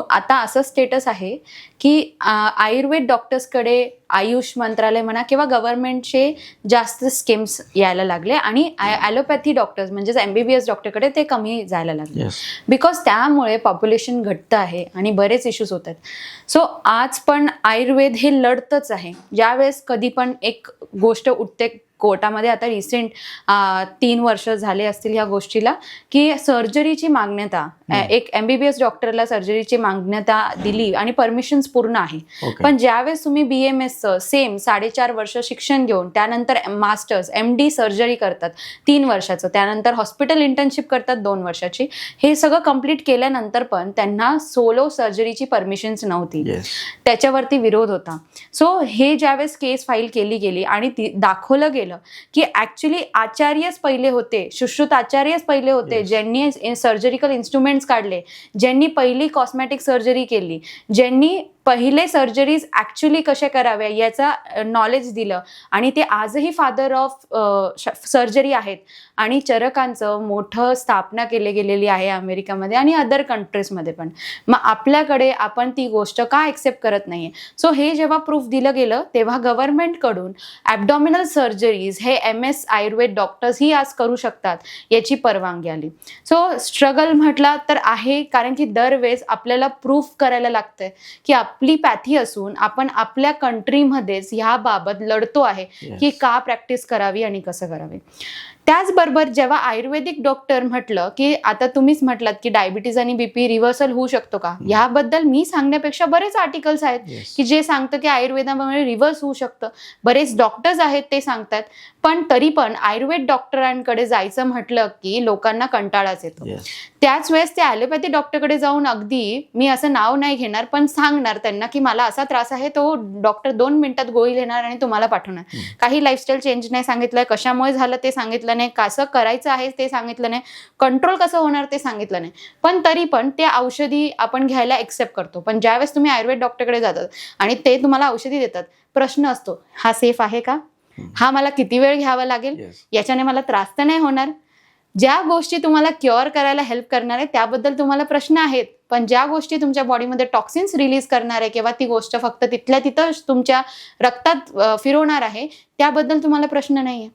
आता असं स्टेटस आहे की आयुर्वेद डॉक्टर्सकडे आयुष मंत्रालय म्हणा किंवा गव्हर्नमेंटचे जास्त स्कीम्स यायला लागले आणि ॲलोपॅथी डॉक्टर्स म्हणजेच MBBS डॉक्टरकडे ते कमी जायला लागले. येस. बिकॉज त्यामुळे पॉप्युलेशन घटतं आहे आणि बरेच इश्यूज होत आहेत. सो आज पण आयुर्वेद हे लढतच आहे. ज्यावेळेस कधी पण एक गोष्ट उठते कोर्टामध्ये, आता रिसेंट 3 वर्ष झाले असतील ह्या गोष्टीला, की सर्जरीची मान्यता, एक MBBS डॉक्टरला सर्जरीची मान्यता दिली आणि परमिशन्स पूर्ण आहे. Okay. पण ज्यावेळेस तुम्ही BMSचं सेम 4.5 वर्ष शिक्षण घेऊन त्यानंतर मास्टर्स MD सर्जरी करतात 3 वर्षाचं, त्यानंतर हॉस्पिटल इंटर्नशिप करतात 2 वर्षाची, हे सगळं कंप्लीट केल्यानंतर पण त्यांना सोलो सर्जरीची परमिशन्स नव्हती. येस. त्याच्यावरती विरोध होता. सो हे ज्यावेळेस केस फाईल केली गेली आणि ती दाखवलं गेलं की ऍक्च्युली आचार्यच पहिले होते, सुश्रुत आचार्यच पहिले होते, Yes. ज्यांनी सर्जरिकल इन्स्ट्रुमेंट्स काढले, ज्यांनी पहिली कॉस्मेटिक सर्जरी केली, ज्यांनी पहिले सर्जरीज ऍक्च्युली कशा कराव्या याचा नॉलेज दिलं आणि ते आजही फादर ऑफ सर्जरी आहेत आणि चरकांचं मोठं स्थापना केली गेलेली आहे अमेरिकामध्ये आणि अदर कंट्रीजमध्ये पण. मग आपल्याकडे आपण ती गोष्ट का एक्सेप्ट करत नाहीये? सो हे जेव्हा प्रूफ दिलं गेलं तेव्हा गव्हर्नमेंटकडून ॲब्डॉमिनल सर्जरीज हे MS आयुर्वेद डॉक्टर्सही आज करू शकतात याची परवानगी आली. सो स्ट्रगल म्हटला तर आहे, कारण की दरवेळेस आपल्याला प्रूफ करायला लागतंय की आपली पॅथी असून आपण आपल्या कंट्रीमध्येच ह्याबाबत लढतो आहे की का प्रॅक्टिस करावी आणि कसं करावे. त्याचबरोबर जेव्हा आयुर्वेदिक डॉक्टर म्हटलं की आता तुम्हीच म्हटलात की डायबिटीज आणि BP रिव्हर्सल होऊ शकतो का, याबद्दल मी सांगण्यापेक्षा बरेच आर्टिकल्स आहेत Yes. की जे सांगतं की आयुर्वेदामुळे रिव्हर्स होऊ शकतं. बरेच डॉक्टर्स आहेत ते सांगतात, पण तरी पण आयुर्वेद डॉक्टरांकडे जायचं म्हटलं की लोकांना कंटाळाच येतो. येस. त्याच वेळेस ते ॲलोपॅथी डॉक्टरकडे जाऊन अगदी, मी असं नाव नाही घेणार, पण सांगणार त्यांना की मला असा त्रास आहे, तो डॉक्टर 2 मिनिटात गोळी घेणार आणि तुम्हाला पाठवणार. काही लाईफस्टाईल चेंज नाही सांगितलंय, कशामुळे झालं ते सांगितलं नाही, कसं करायचं आहे ते सांगितलं नाही, कंट्रोल कसं होणार ते सांगितलं नाही, पण तरी पण ते औषधी आपण घ्यायला एक्सेप्ट करतो. पण ज्यावेळेस तुम्ही आयुर्वेद डॉक्टरकडे जातात आणि ते तुम्हाला औषधी देतात, प्रश्न असतो हा सेफ आहे का, हा मला किती वेळ घ्यावा लागेल, येस. याच्याने मला त्रास तर नाही होणार. ज्या गोष्टी तुम्हाला क्युअर करायला हेल्प करणार आहे त्याबद्दल तुम्हाला प्रश्न आहेत, पण ज्या गोष्टी तुमच्या बॉडीमध्ये टॉक्सिन्स रिलीज करणार आहे किंवा ती गोष्ट फक्त तिथल्या तिथं तुमच्या रक्तात फिरवणार आहे त्याबद्दल तुम्हाला प्रश्न नाही आहे.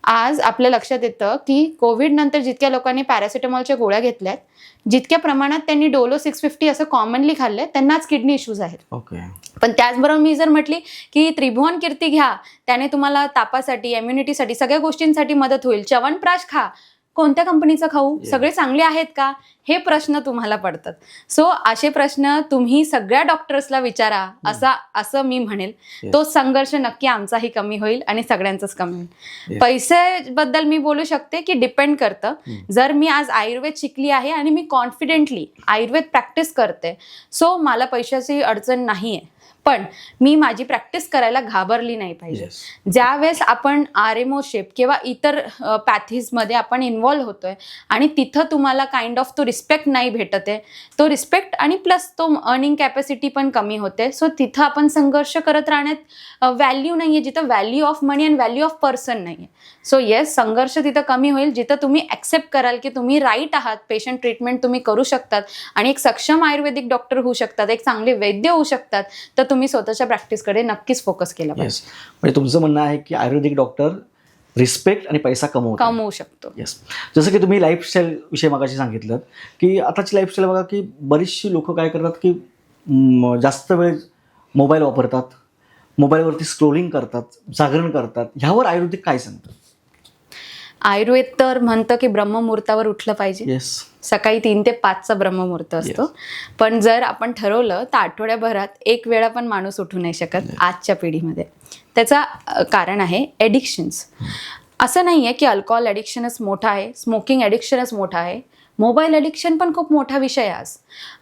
आज आपल्या लक्षात येतं की कोविड नंतर जितक्या लोकांनी पॅरासिटामॉलच्या गोळ्या घेतल्यात, जितक्या प्रमाणात त्यांनी डोलो 650 असं कॉमनली खाल्लंय, त्यांनाच किडनी इश्यूज आहेत. ओके. पण त्याचबरोबर मी जर म्हटली की त्रिभुवन कीर्ती घ्या, त्याने तुम्हाला तापासाठी, इम्युनिटीसाठी, सगळ्या गोष्टींसाठी मदत होईल, च्यवनप्राश खा, कोणत्या कंपनीचं खाऊ, सगळे चांगले आहेत का, हे प्रश्न तुम्हाला पडतात. सो असे प्रश्न तुम्ही सगळ्या डॉक्टर्सला विचारा, असं मी म्हणेल. तो संघर्ष नक्की आमचाही कमी होईल आणि सगळ्यांचाच कमी होईल. पैशाबद्दल मी बोलू शकते की डिपेंड करतं. जर मी आज आयुर्वेद शिकली आहे आणि मी कॉन्फिडेंटली आयुर्वेद प्रॅक्टिस करते, सो मला पैशाची अडचण नाही आहे. पण मी माझी प्रॅक्टिस करायला घाबरली नाही पाहिजे. ज्यावेळेस आपण RMO शेप किंवा इतर पॅथीजमध्ये आपण इन्व्हॉल्व्ह होतोय आणि तिथं तुम्हाला काइंड ऑफ तो रिस्पेक्ट नाही भेटत आहे, तो रिस्पेक्ट आणि प्लस तो अर्निंग कॅपॅसिटी पण कमी होते. सो तिथं आपण संघर्ष करत राहण्यात व्हॅल्यू नाही आहे, जिथं value of money and value of person नाही आहे. सो येस, संघर्ष तिथं कमी होईल जिथं तुम्ही ॲक्सेप्ट कराल की तुम्ही राईट आहात, पेशंट ट्रीटमेंट तुम्ही करू शकतात आणि एक सक्षम आयुर्वेदिक डॉक्टर होऊ शकतात, एक चांगले वैद्य होऊ शकतात. तर तुम्ही स्वतःच्या प्रॅक्टिसकडे नक्कीच फोकस केला पाहिजे. म्हणजे तुमचं म्हणणं आहे की आयुर्वेदिक डॉक्टर रिस्पेक्ट आणि पैसा कमवू शकतो. येस. जसं की तुम्ही लाईफस्टाईल विषयी मागाशी सांगितलं की आताची लाईफस्टाईल बघा की बरीचशी लोक काय करतात की जास्त वेळ मोबाईल वापरतात, मोबाईलवरती स्क्रोलिंग करतात, जागरण करतात. ह्यावर आयुर्वेदिक काय सांगतं? आयुर्वेद तर म्हणतं की ब्रह्ममुहूर्तावर उठलं पाहिजे. येस. सकाळी 3 ते 5चा ब्रह्ममुहूर्त असतो. पण जर आपण ठरवलं तर आठवड्याभरात एक वेळा पण माणूस उठू नाही शकत आजच्या पिढीमध्ये. त्याचा कारण आहे ॲडिक्शन्स. असं नाही आहे की अल्कोहोल ॲडिक्शनच मोठा आहे, स्मोकिंग ॲडिक्शनच मोठा आहे. मोबाईल ॲडिक्शन पण खूप मोठा विषय आहे आज.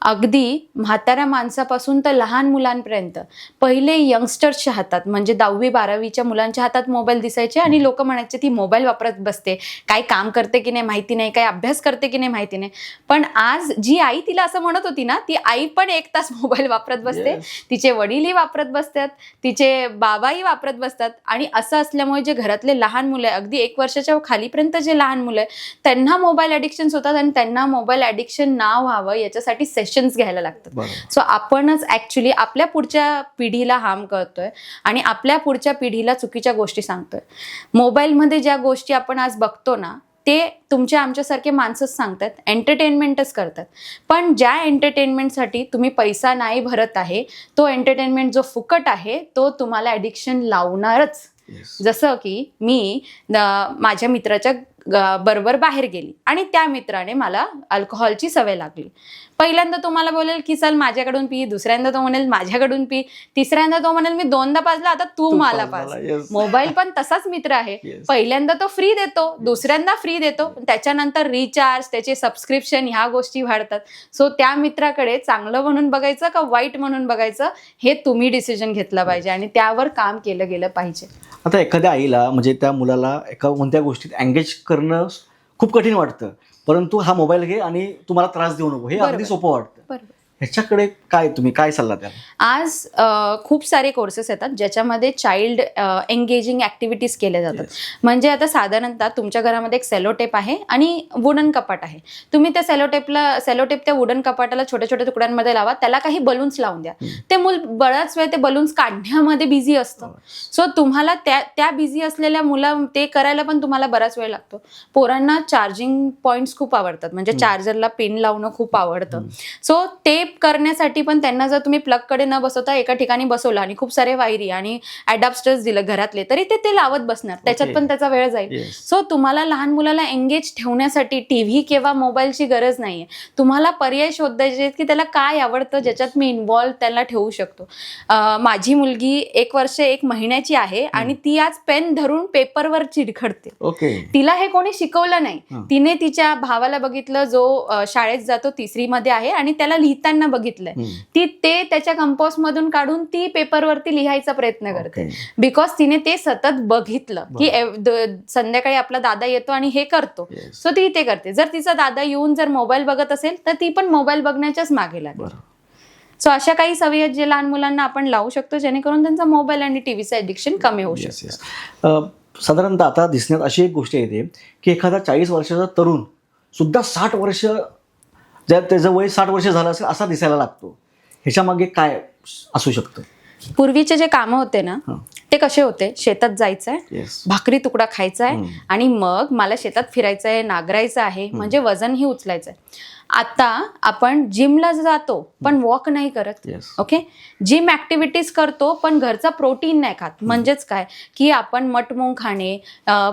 अगदी म्हाताऱ्या माणसापासून तर लहान मुलांपर्यंत पहिले यंगस्टर्सच्या हातात म्हणजे 10वी-12वीच्या मुलांच्या हातात मोबाईल दिसायचे आणि लोक म्हणायचे ती मोबाईल वापरत बसते, काही काम करते की नाही माहिती नाही, काही अभ्यास करते की नाही माहिती नाही. पण आज जी आई तिला असं म्हणत होती ना, ती आई पण 1 तास मोबाईल वापरत बसते. तिचे वडीलही वापरत बसतात, तिचे बाबाही वापरत बसतात. आणि असं असल्यामुळे जे घरातले लहान मुलं आहे, अगदी 1 वर्षाच्या खालीपर्यंत जे लहान मुलं आहे, त्यांना मोबाईल ॲडिक्शन्स होतात आणि त्यांना मोबाईल ॲडिक्शन ना व्हावं याच्यासाठी सेशन्स घ्यायला लागतात. सो आपणच ॲक्च्युली आपल्या पुढच्या पिढीला हार्म करतोय आणि आपल्या पुढच्या पिढीला चुकीच्या गोष्टी सांगतोय. मोबाईलमध्ये ज्या गोष्टी आपण आज बघतो ना, ते तुमच्या आमच्यासारखे माणसंच सांगतात, एंटरटेनमेंटच करतात. पण ज्या एंटरटेनमेंटसाठी तुम्ही पैसा नाही भरत आहे, तो एंटरटेनमेंट जो फुकट आहे तो तुम्हाला ॲडिक्शन लावणारच. जसं की मी माझ्या मित्राच्या बरोबर बाहेर गेली आणि त्या मित्राने मला अल्कोहोलची सवय लागली. पहिल्यांदा तो मला बोलेल की चल माझ्याकडून पी, दुसऱ्यांदा तो म्हणेल माझ्याकडून पी, तिसऱ्यांदा तो म्हणेल मी 2दा पाजला, आता तू मला पाज. मोबाईल पण तसाच मित्र आहे. पहिल्यांदा तो फ्री देतो, दुसऱ्यांदा फ्री देतो, त्याच्यानंतर रिचार्ज, त्याचे सबस्क्रिप्शन, ह्या गोष्टी वाढतात. सो त्या मित्राकडे चांगलं म्हणून बघायचं का वाईट म्हणून बघायचं हे तुम्ही डिसिजन घेतला पाहिजे आणि त्यावर काम केलं गेलं पाहिजे. आता एखाद्या आईला म्हणजे त्या मुलाला एका कोणत्या गोष्टीत एंगेज करणं खूप कठीण वाटतं, परंतु हा मोबाईल घे आणि तुम्हाला त्रास देऊ नको हे अगदी सोपं वाटतं. बरोबर. ह्याच्याकडे तुम्ही काय सल्ला द्याल? आज खूप सारे कोर्सेस येतात ज्याच्यामध्ये चाइल्ड एंगेजिंग ॲक्टिव्हिटीज केल्या जातात. म्हणजे आता साधारणतः तुमच्या घरामध्ये एक सेलोटेप आहे आणि वुडन कपाट आहे. तुम्ही त्या सेलोटेप त्या वुडन कपाटाला छोट्या छोट्या तुकड्यांमध्ये लावा, त्याला काही बलून्स लावून द्या. ते मूल बराच वेळ ते बलून्स काढण्यामध्ये बिझी असतं. सो तुम्हाला त्या बिझी असलेल्या मुलं ते करायला पण तुम्हाला बराच वेळ लागतो. पोरांना चार्जिंग पॉईंट्स खूप आवडतात, म्हणजे चार्जरला पिन लावणं खूप आवडतं. सो ते करण्यासाठी पण त्यांना जर तुम्ही प्लगकडे न बसवता एका ठिकाणी बसवलं आणि खूप सारे वायरी आणि अडॅप्टर्स दिलं घरातले, तरी ते लावत बसणार, त्याच्यात पण त्याचा वेळ जाईल. सो तुम्हाला लहान मुलाला एंगेज ठेवण्यासाठी टीव्ही किंवा मोबाईलची गरज नाहीये. तुम्हाला पर्याय शोधायचे की त्याला काय आवडतं ज्याच्यात मी इन्व्हॉल्व त्याला ठेवू शकतो. माझी मुलगी 1 वर्ष 1 महिन्याची आहे आणि ती आज पेन धरून पेपरवर चिरखडते. तिला हे कोणी शिकवलं नाही. तिने तिच्या भावाला बघितलं जो शाळेत जातो 3री मध्ये आहे आणि त्याला लिहिताना बघितलंय. ती ते त्याच्या कंपोस्ट मधून काढून ती पेपरवरती लिहायचा प्रयत्न करते. बिकॉज तिने ते सतत बघितलं की संध्याकाळी आपला दादा येतो आणि हे करतो. सो ती ते करते. जर तिचा दादा येऊन जर मोबाईल बघत असेल तर ती पण मोबाईल बघण्याच्याच मागे लागेल. सो अशा काही सवयी आहेत जे लहान मुलांना आपण लावू शकतो जेणेकरून त्यांचा मोबाईल आणि टीव्हीचं ॲडिक्शन कमी होऊ शकतं. साधारणतः आता दिसण्यात अशी एक गोष्ट येते की एखादा 40 वर्षाचा तरुण सुद्धा 60 वर्ष, ज्यात त्याचं वय 60 वर्ष झालं असेल असा दिसायला लागतो. ह्याच्या मागे काय असू शकतं? पूर्वीचे जे कामं होते ना ते कसे होते? शेतात जायचंय, भाकरी तुकडा खायचा आहे आणि मग मला शेतात फिरायचंय, नांगरायचं आहे, म्हणजे वजनही उचलायचंय. आता आपण जिमला जातो पण वॉक नाही करत. ओके, जिम ऍक्टिव्हिटीज करतो पण घरचा प्रोटीन नाही खात. म्हणजेच काय की आपण मटमूंग खाणे,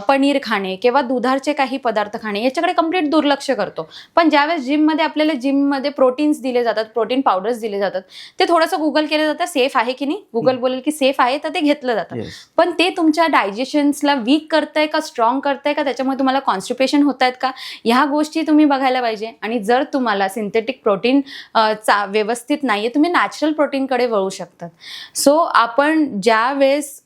पनीर खाणे किंवा दुधाचे काही पदार्थ खाणे याच्याकडे कम्प्लीट दुर्लक्ष करतो. पण ज्यावेळेस जिममध्ये आपल्याला जिममध्ये प्रोटीन्स दिले जातात, प्रोटीन पावडर्स दिले जातात, ते थोडंसं गुगल केलं जातं सेफ आहे की नाही. गुगल बोलेल की सेफ आहे तर ते घेतलं जातं. जातं. Yes. पण ते तुमच्या डायजेशन्सला वीक करतंय का स्ट्रॉंग करतंय का, त्याच्यामुळे तुम्हाला कॉन्स्टिपेशन होत आहेत का, ह्या गोष्टी तुम्ही बघायला पाहिजे. आणि जर तुम्हाला सिंथेटिक प्रोटीन व्यवस्थित नाहीये, तुम्ही नॅचरल प्रोटीनकडे वळू शकतात. सो आपण ज्या वेळेस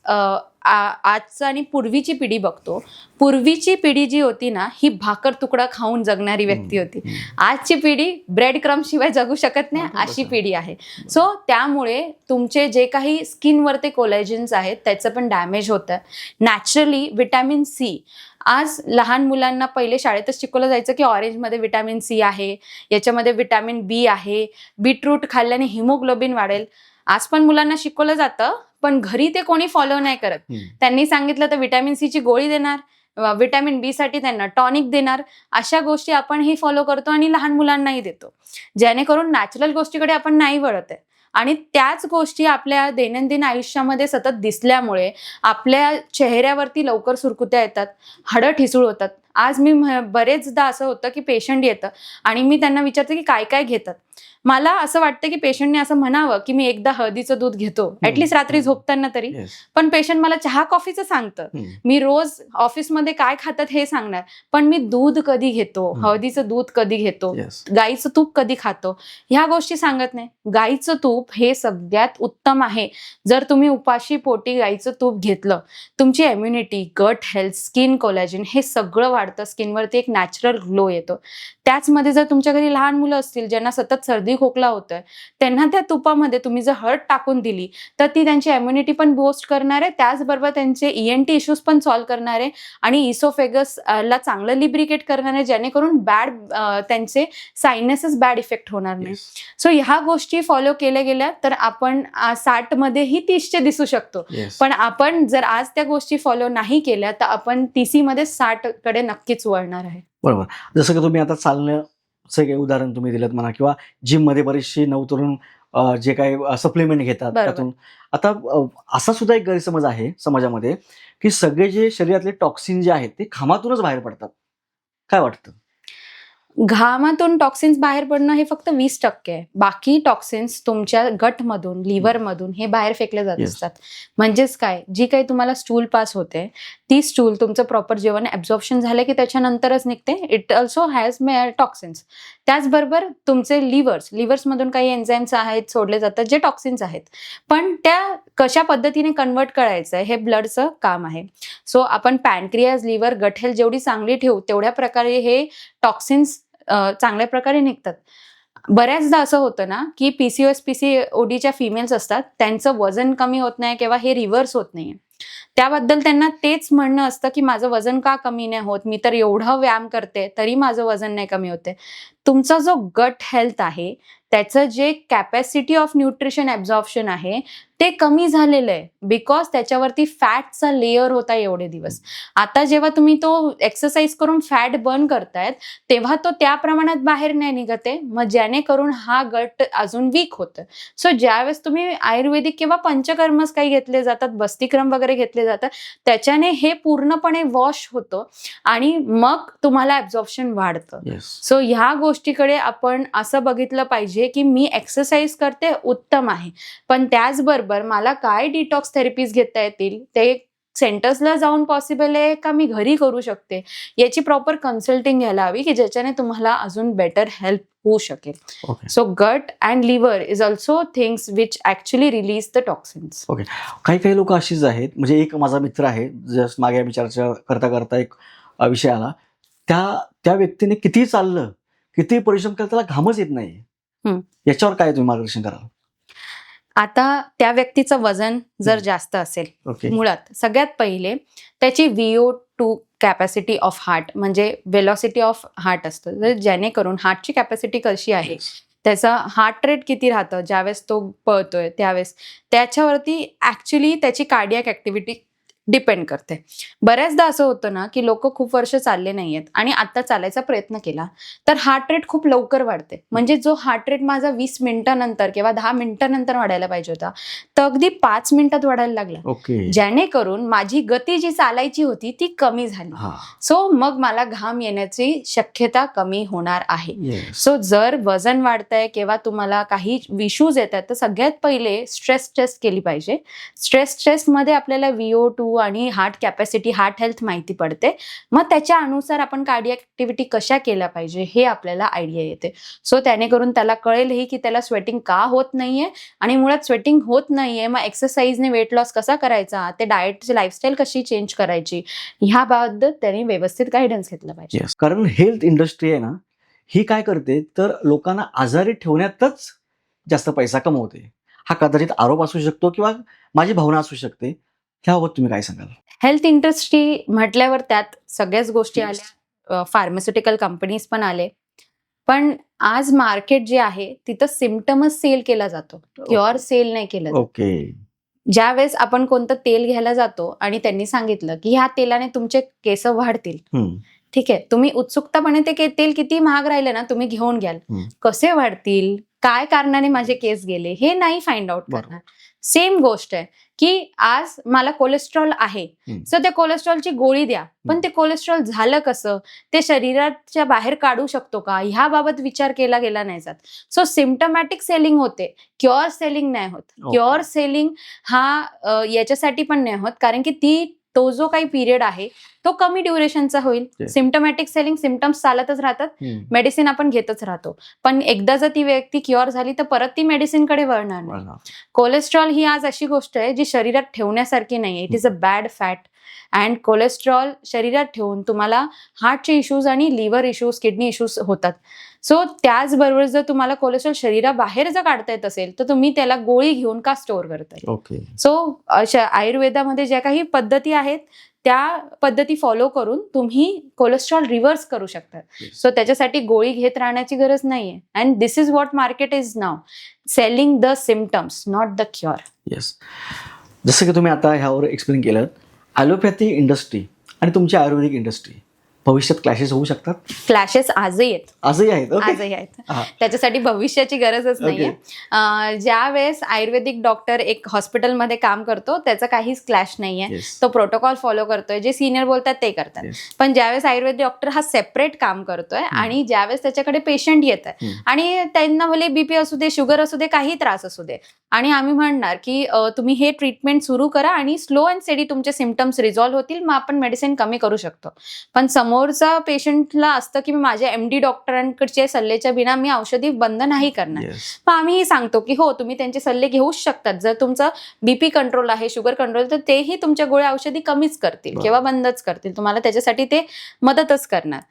आजचं आणि पूर्वीची पिढी बघतो, पूर्वीची पिढी जी होती ना, ही भाकर तुकडा खाऊन जगणारी व्यक्ती होती. आजची पिढी ब्रेड क्रम शिवाय जगू शकत नाही, अशी पिढी आहे. सो त्यामुळे तुमचे जे काही स्किनवरती कोलॅजन्स आहेत त्याचं पण डॅमेज होतं. नॅचरली व्हिटॅमिन सी, आज लहान मुलांना पहिले शाळेतच शिकवलं जायचं की ऑरेंजमध्ये व्हिटॅमिन सी आहे, याच्यामध्ये व्हिटॅमिन बी आहे, बीटरूट खाल्ल्याने हिमोग्लोबिन वाढेल. आज पण मुलांना शिकवलं जातं, पण घरी ते कोणी फॉलो नाही करत. त्यांनी सांगितलं तर व्हिटॅमिन सीची गोळी देणार, व्हिटॅमिन बी साठी त्यांना टॉनिक देणार, अशा गोष्टी आपण ही फॉलो करतो आणि लहान मुलांनाही देतो, जेणेकरून नॅचरल गोष्टीकडे आपण नाही वळत आहे. आणि त्याच गोष्टी आपल्या दैनंदिन आयुष्यामध्ये सतत दिसल्यामुळे आपल्या चेहऱ्यावरती लवकर सुरकुत्या येतात, हाडं ठिसूळ होतात. आज मी बरेचदा असं होतं की पेशंट येतं आणि मी त्यांना विचारते की काय काय घेतात. मला असं वाटतं की पेशंटने असं म्हणावं की मी एकदा हळदीचं दूध घेतो, ऍटलीस्ट रात्री झोपताना तरी. पण पेशंट मला चहा कॉफीचं सांगतं, मी रोज ऑफिसमध्ये काय खातात हे सांगणार, पण मी दूध कधी घेतो, हळदीचं दूध कधी घेतो, गाईचं तूप कधी खातो, ह्या गोष्टी सांगत नाही. गाईचं तूप हे सगळ्यात उत्तम आहे. जर तुम्ही उपाशी पोटी गाईचं तूप घेतलं, तुमची immunity, gut health, skin collagen हे सगळं वाढतं, स्किनवरती एक नॅचरल ग्लो येतो. त्याचमध्ये जर तुमच्या घरी लहान मुलं असतील ज्यांना सतत सर्दी खोकला होतोय, त्यांना त्या तुपामध्ये तुम्ही जर हळद टाकून दिली तर ती त्यांची इम्युनिटी पण बूस्ट करणार आहे, त्याचबरोबर त्यांचे ENT इश्यूज पण सॉल्व्ह करणार आहे आणि इसोफेगस ला चांगलं लिब्रिकेट करणार आहे, जेणेकरून त्यांचे सायनसेस बॅड इफेक्ट होणार नाही. सो ह्या गोष्टी फॉलो केल्या गेल्या तर आपण 60 मध्येही 30चे दिसू शकतो. पण आपण जर आज त्या गोष्टी फॉलो नाही केल्या तर आपण 30 मध्ये 60 कडे नक्कीच वळणार आहे. बरोबर. जसं की तुम्ही आता चालण्याचं काही उदाहरण तुम्ही दिलं म्हणा, किंवा जिम मध्ये बरेचसे नवतरुण जे काही सप्लिमेंट घेतात त्यातून. आता असा सुद्धा एक गैरसमज आहे समाजामध्ये की सगळे जे शरीरातले टॉक्सिन जे आहेत ते घामातूनच बाहेर पडतात. काय वाटतं? घामातून टॉक्सिन्स बाहेर पडणं हे फक्त 20% आहे. बाकी टॉक्सिन्स तुमच्या गटमधून, लिव्हरमधून हे बाहेर फेकले जात असतात. म्हणजेच काय, जी काही तुम्हाला स्टूल पास होते, ती स्टूल तुमचं प्रॉपर जेवण ऍब्झॉर्प्शन झालं की त्याच्यानंतरच निघते. It also has toxins. त्याचबरोबर तुमचे लिव्हर्समधून काही एन्झाईम्स आहेत सोडले जातात जे टॉक्सिन्स आहेत, पण त्या कशा पद्धतीने कन्वर्ट करायचं हे ब्लडचं काम आहे. सो आपण पॅनक्रियाज, लिव्हर, गट हेल्थ जेवढी चांगली ठेवू तेवढ्या प्रकारे हे टॉक्सिन्स चांगल्या प्रकारे निघतात. बऱ्याचदा असं होतं ना की PCOS, PCODच्या फिमेल्स असतात, त्यांचं वजन कमी होत नाही किंवा हे रिव्हर्स होत नाहीये. त्याबद्दल त्यांना तेच म्हणणं असतं की माझं वजन का कमी नाही होत, मी तर एवढं व्यायाम करते तरी माझं वजन नाही कमी होते. तुमचा जो गट हेल्थ आहे त्याचं जे कॅपॅसिटी ऑफ न्यूट्रिशन ऍब्झॉर्प्शन आहे ते कमी झालेलं आहे, बिकॉज त्याच्यावरती फॅटचा लेअर होता एवढे दिवस. आता जेव्हा तुम्ही तो एक्सरसाइज करून फॅट बर्न करतायत तेव्हा तो त्या प्रमाणात बाहेर नाही निघत आहे, मग जेणेकरून हा गट अजून वीक होतं. सो ज्यावेळेस तुम्ही आयुर्वेदिक किंवा पंचकर्मच काही घेतले जातात, बस्तिक्रम वगैरे घेतले जातात, त्याच्याने हे पूर्णपणे वॉश होतं आणि मग तुम्हाला ऍब्झॉर्प्शन वाढतं. सो ह्या गोष्टीकडे आपण असं बघितलं पाहिजे की मी एक्सरसाइज करते, उत्तम आहे, पण त्याचबरोबर मला काय डिटॉक्स थेरपीज घेता येतील, ते सेंटर्सला जाऊन पॉसिबल आहे का मी घरी करू शकते, याची प्रॉपर कन्सल्टिंग घ्यायला हवी की ज्याच्याने तुम्हाला अजून बेटर हेल्प होऊ शकेल. So gut and liver is also things which actually release the toxins. Okay. काही लोक अशीच आहेत, म्हणजे एक माझा मित्र आहे, जस्ट मागे आम्ही चर्चा करता करता एक विषय आला, त्या व्यक्तीने किती चाललं, किती परिश्रम केला, त्याला घामच येत नाही. याच्यावर काय तुम्ही मार्गदर्शन कराल? आता त्या व्यक्तीचं वजन जर जास्त असेल, मुळात सगळ्यात पहिले त्याची VO2 कॅपॅसिटी ऑफ हार्ट म्हणजे वेलॉसिटी ऑफ हार्ट असतं, जेणेकरून हार्टची कॅपॅसिटी कशी आहे, त्याचा हार्ट रेट किती राहतं ज्यावेळेस तो पळतोय त्यावेळेस, त्याच्यावरती ऍक्च्युली त्याची कार्डियाक ऍक्टिव्हिटी डिपेंड करते. बऱ्याचदा असं होतं ना की लोक खूप वर्ष चालले नाहीयेत आणि आता चालायचा प्रयत्न केला तर हार्ट रेट खूप लवकर वाढते. म्हणजे जो हार्ट रेट माझा 20 मिनिटानंतर किंवा 10 मिनिटानंतर वाढायला पाहिजे होता तर अगदी 5 मिनिटात वाढायला लागला, ओके. जेणेकरून माझी गती जी चालायची होती ती कमी झाली. हा. सो मग मला घाम येण्याची शक्यता कमी होणार आहे. येस. सो जर वजन वाढतंय किंवा तुम्हाला काही इश्यूज येत आहेत तर सगळ्यात पहिले स्ट्रेस टेस्ट केली पाहिजे. स्ट्रेस टेस्टमध्ये आपल्याला VO2 आणि हार्ट कॅपॅसिटी, हार्ट हेल्थ माहिती पडते. मग त्याच्या अनुसार आपण कार्डियक ऍक्टिव्हिटी कशा केल्या पाहिजे हे आपल्याला आयडिया येते. सो त्यानेकरून त्याला कळेलही की त्याला स्वेटिंग का होत नाहीये आणि मुळात स्वेटिंग होत नाहीये मग एक्सरसाइजने वेट लॉस कसा करायचा, ते डाएटची लाईफस्टाईल कशी चेंज करायची ह्याबाबत त्याने व्यवस्थित गायडन्स घेतलं पाहिजे. येस. कारण हेल्थ इंडस्ट्री आहे ना, ही काय करते तर लोकांना आजारी ठेवण्यातच जास्त पैसा कमवते. हा कदाचित आरोप असू शकतो किंवा माझी भावना असू शकते. त्याबाबत तुम्ही काय सांगाल? हेल्थ इंडस्ट्री म्हटल्यावर त्यात सगळ्याच गोष्टी आल्या, फार्मास्युटिकल कंपनीज पण आले. पण आज मार्केट जे आहे तिथं सिम्पटमच सेल केला जातो, क्युअर सेल नाही केलं जात. ओके. ज्या वेळेस आपण कोणतं तेल घ्यायला जातो आणि त्यांनी सांगितलं की ह्या तेलाने तुमचे केस वाढतील, ठीक आहे, तुम्ही उत्सुकतापणे ते तेल किती महाग राहिले ना तुम्ही घेऊन घ्याल. कसे वाढतील, काय कारणाने माझे केस गेले हे नाही फाइंड आउट करणार. सेम गोष्ट आहे की आज मला कोलेस्ट्रॉल आहे सो त्या कोलेस्ट्रॉलची गोळी द्या, पण ते कोलेस्ट्रॉल झालं कसं, ते शरीराच्या बाहेर काढू शकतो का ह्याबाबत विचार केला गेला नाही जात. सो सिम्पटमॅटिक सेलिंग होते, क्युअर सेलिंग नाही होत. क्युअर सेलिंग हा याच्यासाठी पण नाही होत कारण की तो जो काही पिरियड आहे तो कमी ड्युरेशनचा होईल. सिम्पटमॅटिक सेलिंग, सिम्पटम्स चालतच राहतात, मेडिसिन आपण घेतच राहतो. पण एकदा जर ती व्यक्ती क्युअर झाली तर परत ती मेडिसिनकडे वळणार नाही. कोलेस्ट्रॉल ही आज अशी गोष्ट आहे जी शरीरात ठेवण्यासारखी नाही. It is a bad fat and cholesterol शरीरात ठेवून तुम्हाला हार्टचे इश्यूज आणि लिव्हर इश्यूज, किडनी इश्यूज होतात. सो त्याचबरोबर जर तुम्हाला कोलेस्ट्रॉल शरीराबाहेर जर काढता येत असेल तर तुम्ही त्याला गोळी घेऊन का स्टोअर करताय. ओके. सो आयुर्वेदामध्ये ज्या काही पद्धती आहेत त्या पद्धती फॉलो करून तुम्ही कोलेस्ट्रॉल रिव्हर्स करू शकता. सो त्याच्यासाठी गोळी घेत राहण्याची गरज नाहीये. And this is what market is now, selling the symptoms not the cure. Yes. जसं की तुम्ही आता ह्यावर एक्सप्लेन केलं, ॲलोपॅथी इंडस्ट्री आणि तुमची आयुर्वेदिक इंडस्ट्री भविष्यात क्लॅशेस होऊ शकतात. क्लॅशेस आजही आहेत. आजही आहेत. आजही आहेत. त्याच्यासाठी भविष्याची गरजच नाहीये. ज्या वेळेस आयुर्वेदिक डॉक्टर एक हॉस्पिटलमध्ये काम करतो त्याचा काहीच क्लॅश नाहीये. तो प्रोटोकॉल फॉलो करतोय, जे सिनियर बोलतात ते करतात. पण ज्यावेळेस आयुर्वेदिक डॉक्टर हा सेपरेट काम करतोय आणि ज्यावेळेस त्याच्याकडे पेशंट येत आहे आणि त्यांना भले BP असू दे, शुगर असू दे, काही त्रास असू दे आणि आम्ही म्हणणार की तुम्ही हे ट्रीटमेंट सुरू करा आणि स्लो अँड स्टेडी तुमचे सिम्पटम्स रिझॉल्व्ह होतील, मग आपण मेडिसिन कमी करू शकतो. पण समोरचा पेशंटला असतं की मी माझ्या MD डॉक्टरांकडच्या सल्ल्याच्या बिना मी औषधी बंद नाही करणार. मग आम्हीही सांगतो की हो तुम्ही त्यांचे सल्ले घेऊच शकतात. जर तुमचं BP कंट्रोल आहे, शुगर कंट्रोल, तर तेही तुमच्या गोळ्या औषधी कमीच करतील किंवा बंदच करतील, तुम्हाला त्याच्यासाठी ते मदतच करणार.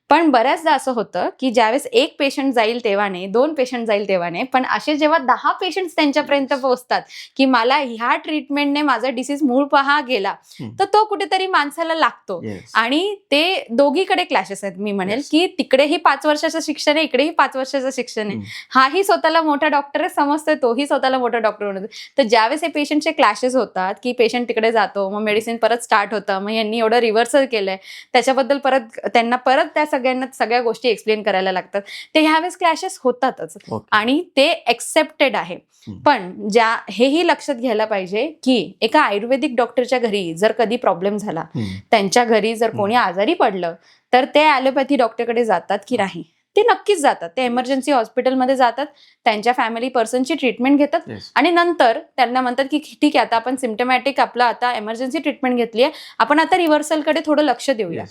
पण बऱ्याचदा असं होतं की ज्यावेळेस एक पेशंट जाईल तेव्हा नाही, 2 पेशंट जाईल तेव्हा नाही, पण असे जेव्हा 10 पेशंट त्यांच्यापर्यंत पोहोचतात की मला ह्या ट्रीटमेंटने माझा डिसीज मूळ पहा गेला, तर तो कुठेतरी माणसाला लागतो. आणि ते दोघीकडे क्लॅशेस आहेत. मी म्हणेल की तिकडेही 5 वर्षाचं शिक्षण आहे, इकडेही 5 वर्षाचं शिक्षण आहे. हाही स्वतःला मोठा डॉक्टर आहे समजतोय, तोही स्वतःला मोठा डॉक्टर म्हणतो. तर ज्यावेळेस हे पेशंटचे क्लॅशेस होतात की पेशंट तिकडे जातो, मग मेडिसिन परत स्टार्ट होतं, मग यांनी एवढं रिव्हर्सल केलंय त्याच्याबद्दल परत त्यांना त्या सगळ्यांना सगळ्या गोष्टी एक्सप्लेन करायला लागतात, ते ह्यावेळेस क्लॅशेस होतातच आणि ते एक्सेप्टेड आहे. पण हेही लक्षात घ्यायला पाहिजे की एका आयुर्वेदिक डॉक्टरच्या घरी जर कधी प्रॉब्लेम झाला, त्यांच्या घरी जर कोणी आजारी पडलं तर ते ॲलोपॅथी डॉक्टरकडे जातात की नाही, ते नक्कीच जातात. ते इमर्जन्सी हॉस्पिटलमध्ये जातात, त्यांच्या फॅमिली पर्सनची ट्रीटमेंट घेतात आणि नंतर त्यांना म्हणतात की ठीक आहे आता आपण सिम्पटमॅटिक आपलं आता इमर्जन्सी ट्रीटमेंट घेतली आहे, आपण आता रिव्हर्सलकडे थोडं लक्ष देऊया.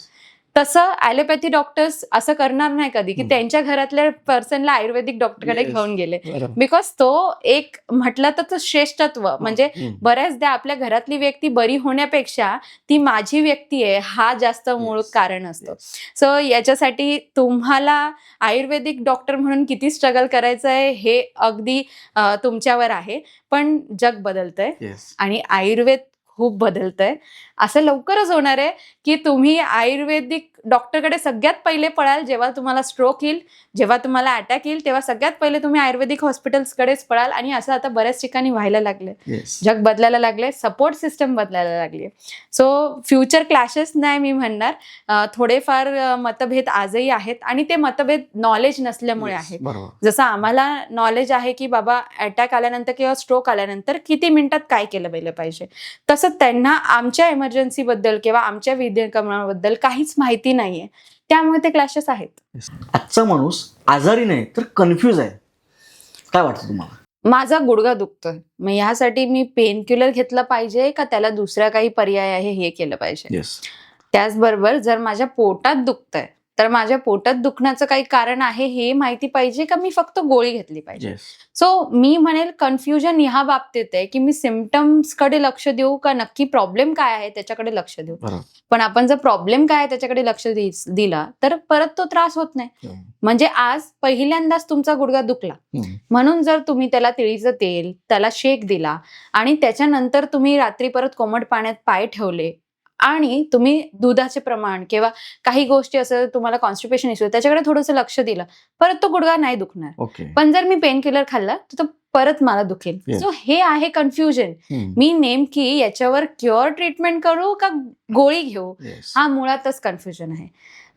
तसं ॲलोपॅथी डॉक्टर्स असं करणार नाही कधी की त्यांच्या घरातल्या पर्सनला आयुर्वेदिक डॉक्टरकडे घेऊन गेले, बिकॉज तो एक म्हटलं तर तो श्रेष्ठत्व म्हणजे बऱ्याचदा आपल्या घरातली व्यक्ती बरी होण्यापेक्षा ती माझी व्यक्ती आहे हा जास्त मूळ कारण असतो. सो याच्यासाठी तुम्हाला आयुर्वेदिक डॉक्टर म्हणून किती स्ट्रगल करायचं आहे हे अगदी तुमच्यावर आहे. पण जग बदलतंय आणि आयुर्वेद खूप बदलतंय. असं लवकरच होणार आहे की तुम्ही आयुर्वेदिक डॉक्टरकडे सगळ्यात पहिले पळाल जेव्हा तुम्हाला स्ट्रोक येईल, जेव्हा तुम्हाला अटॅक येईल, तेव्हा सगळ्यात पहिले तुम्ही आयुर्वेदिक हॉस्पिटल्सकडेच पळाल. आणि असं आता बऱ्याच ठिकाणी व्हायला लागले. येस. जग बदलायला लागले, सपोर्ट सिस्टम बदलायला लागली. सो फ्युचर क्लॅशेस नाही मी म्हणणार, थोडेफार मतभेद आजही आहेत आणि ते मतभेद नॉलेज नसल्यामुळे आहेत. बरोबर. जसं आम्हाला नॉलेज आहे की बाबा अटॅक आल्यानंतर किंवा स्ट्रोक आल्यानंतर किती मिनिटात काय केलं पाहिजे, तसं त्यांना आमच्या इमर्जन्सी बद्दल किंवा आमच्या वैद्यकरणाबद्दल काहीच माहिती नाहीये. त्यामुळे ते क्लॅशेस आहेत. आजचा माणूस आजारी नाही तर कन्फ्यूज आहे. काय वाटतं तुम्हाला? माझा गुडघा दुखतोय, मग ह्यासाठी मी पेन किलर घेतलं पाहिजे का त्याला दुसरा काही पर्याय आहे हे केलं पाहिजे. येस. त्याचबरोबर जर माझ्या पोटात दुखतंय तर माझ्या पोटात दुखण्याचं काही कारण आहे हे माहिती पाहिजे का मी फक्त गोळी घेतली पाहिजे. येस. सो मी म्हणेल कन्फ्युजन ह्या बाबतीत आहे की मी सिम्पटम्स कडे लक्ष देऊ का नक्की प्रॉब्लेम काय आहे त्याच्याकडे लक्ष देऊ. बरोबर. पण आपण जर प्रॉब्लेम काय आहे त्याच्याकडे लक्ष दिला तर परत तो त्रास होत नाही. म्हणजे आज पहिल्यांदाच तुमचा गुडघा दुखला म्हणून जर तुम्ही त्याला तिळीचं तेल, त्याला शेक दिला आणि त्याच्यानंतर तुम्ही रात्री परत कोमट पाण्यात पाय ठेवले आणि तुम्ही दुधाचे प्रमाण किंवा काही गोष्टी असं तुम्हाला कॉन्स्टिपेशन इश्यू त्याच्याकडे थोडंसं लक्ष दिलं, परत तो गुडघा नाही दुखणार. ओके. पण जर मी पेन किलर खाल्ला तर तो परत मला दुखेल. Yes. सो हे आहे कन्फ्युजन. मी नेमकी याच्यावर क्युअर ट्रीटमेंट करू का गोळी घेऊ, येस. हा मुळातच कन्फ्युजन आहे.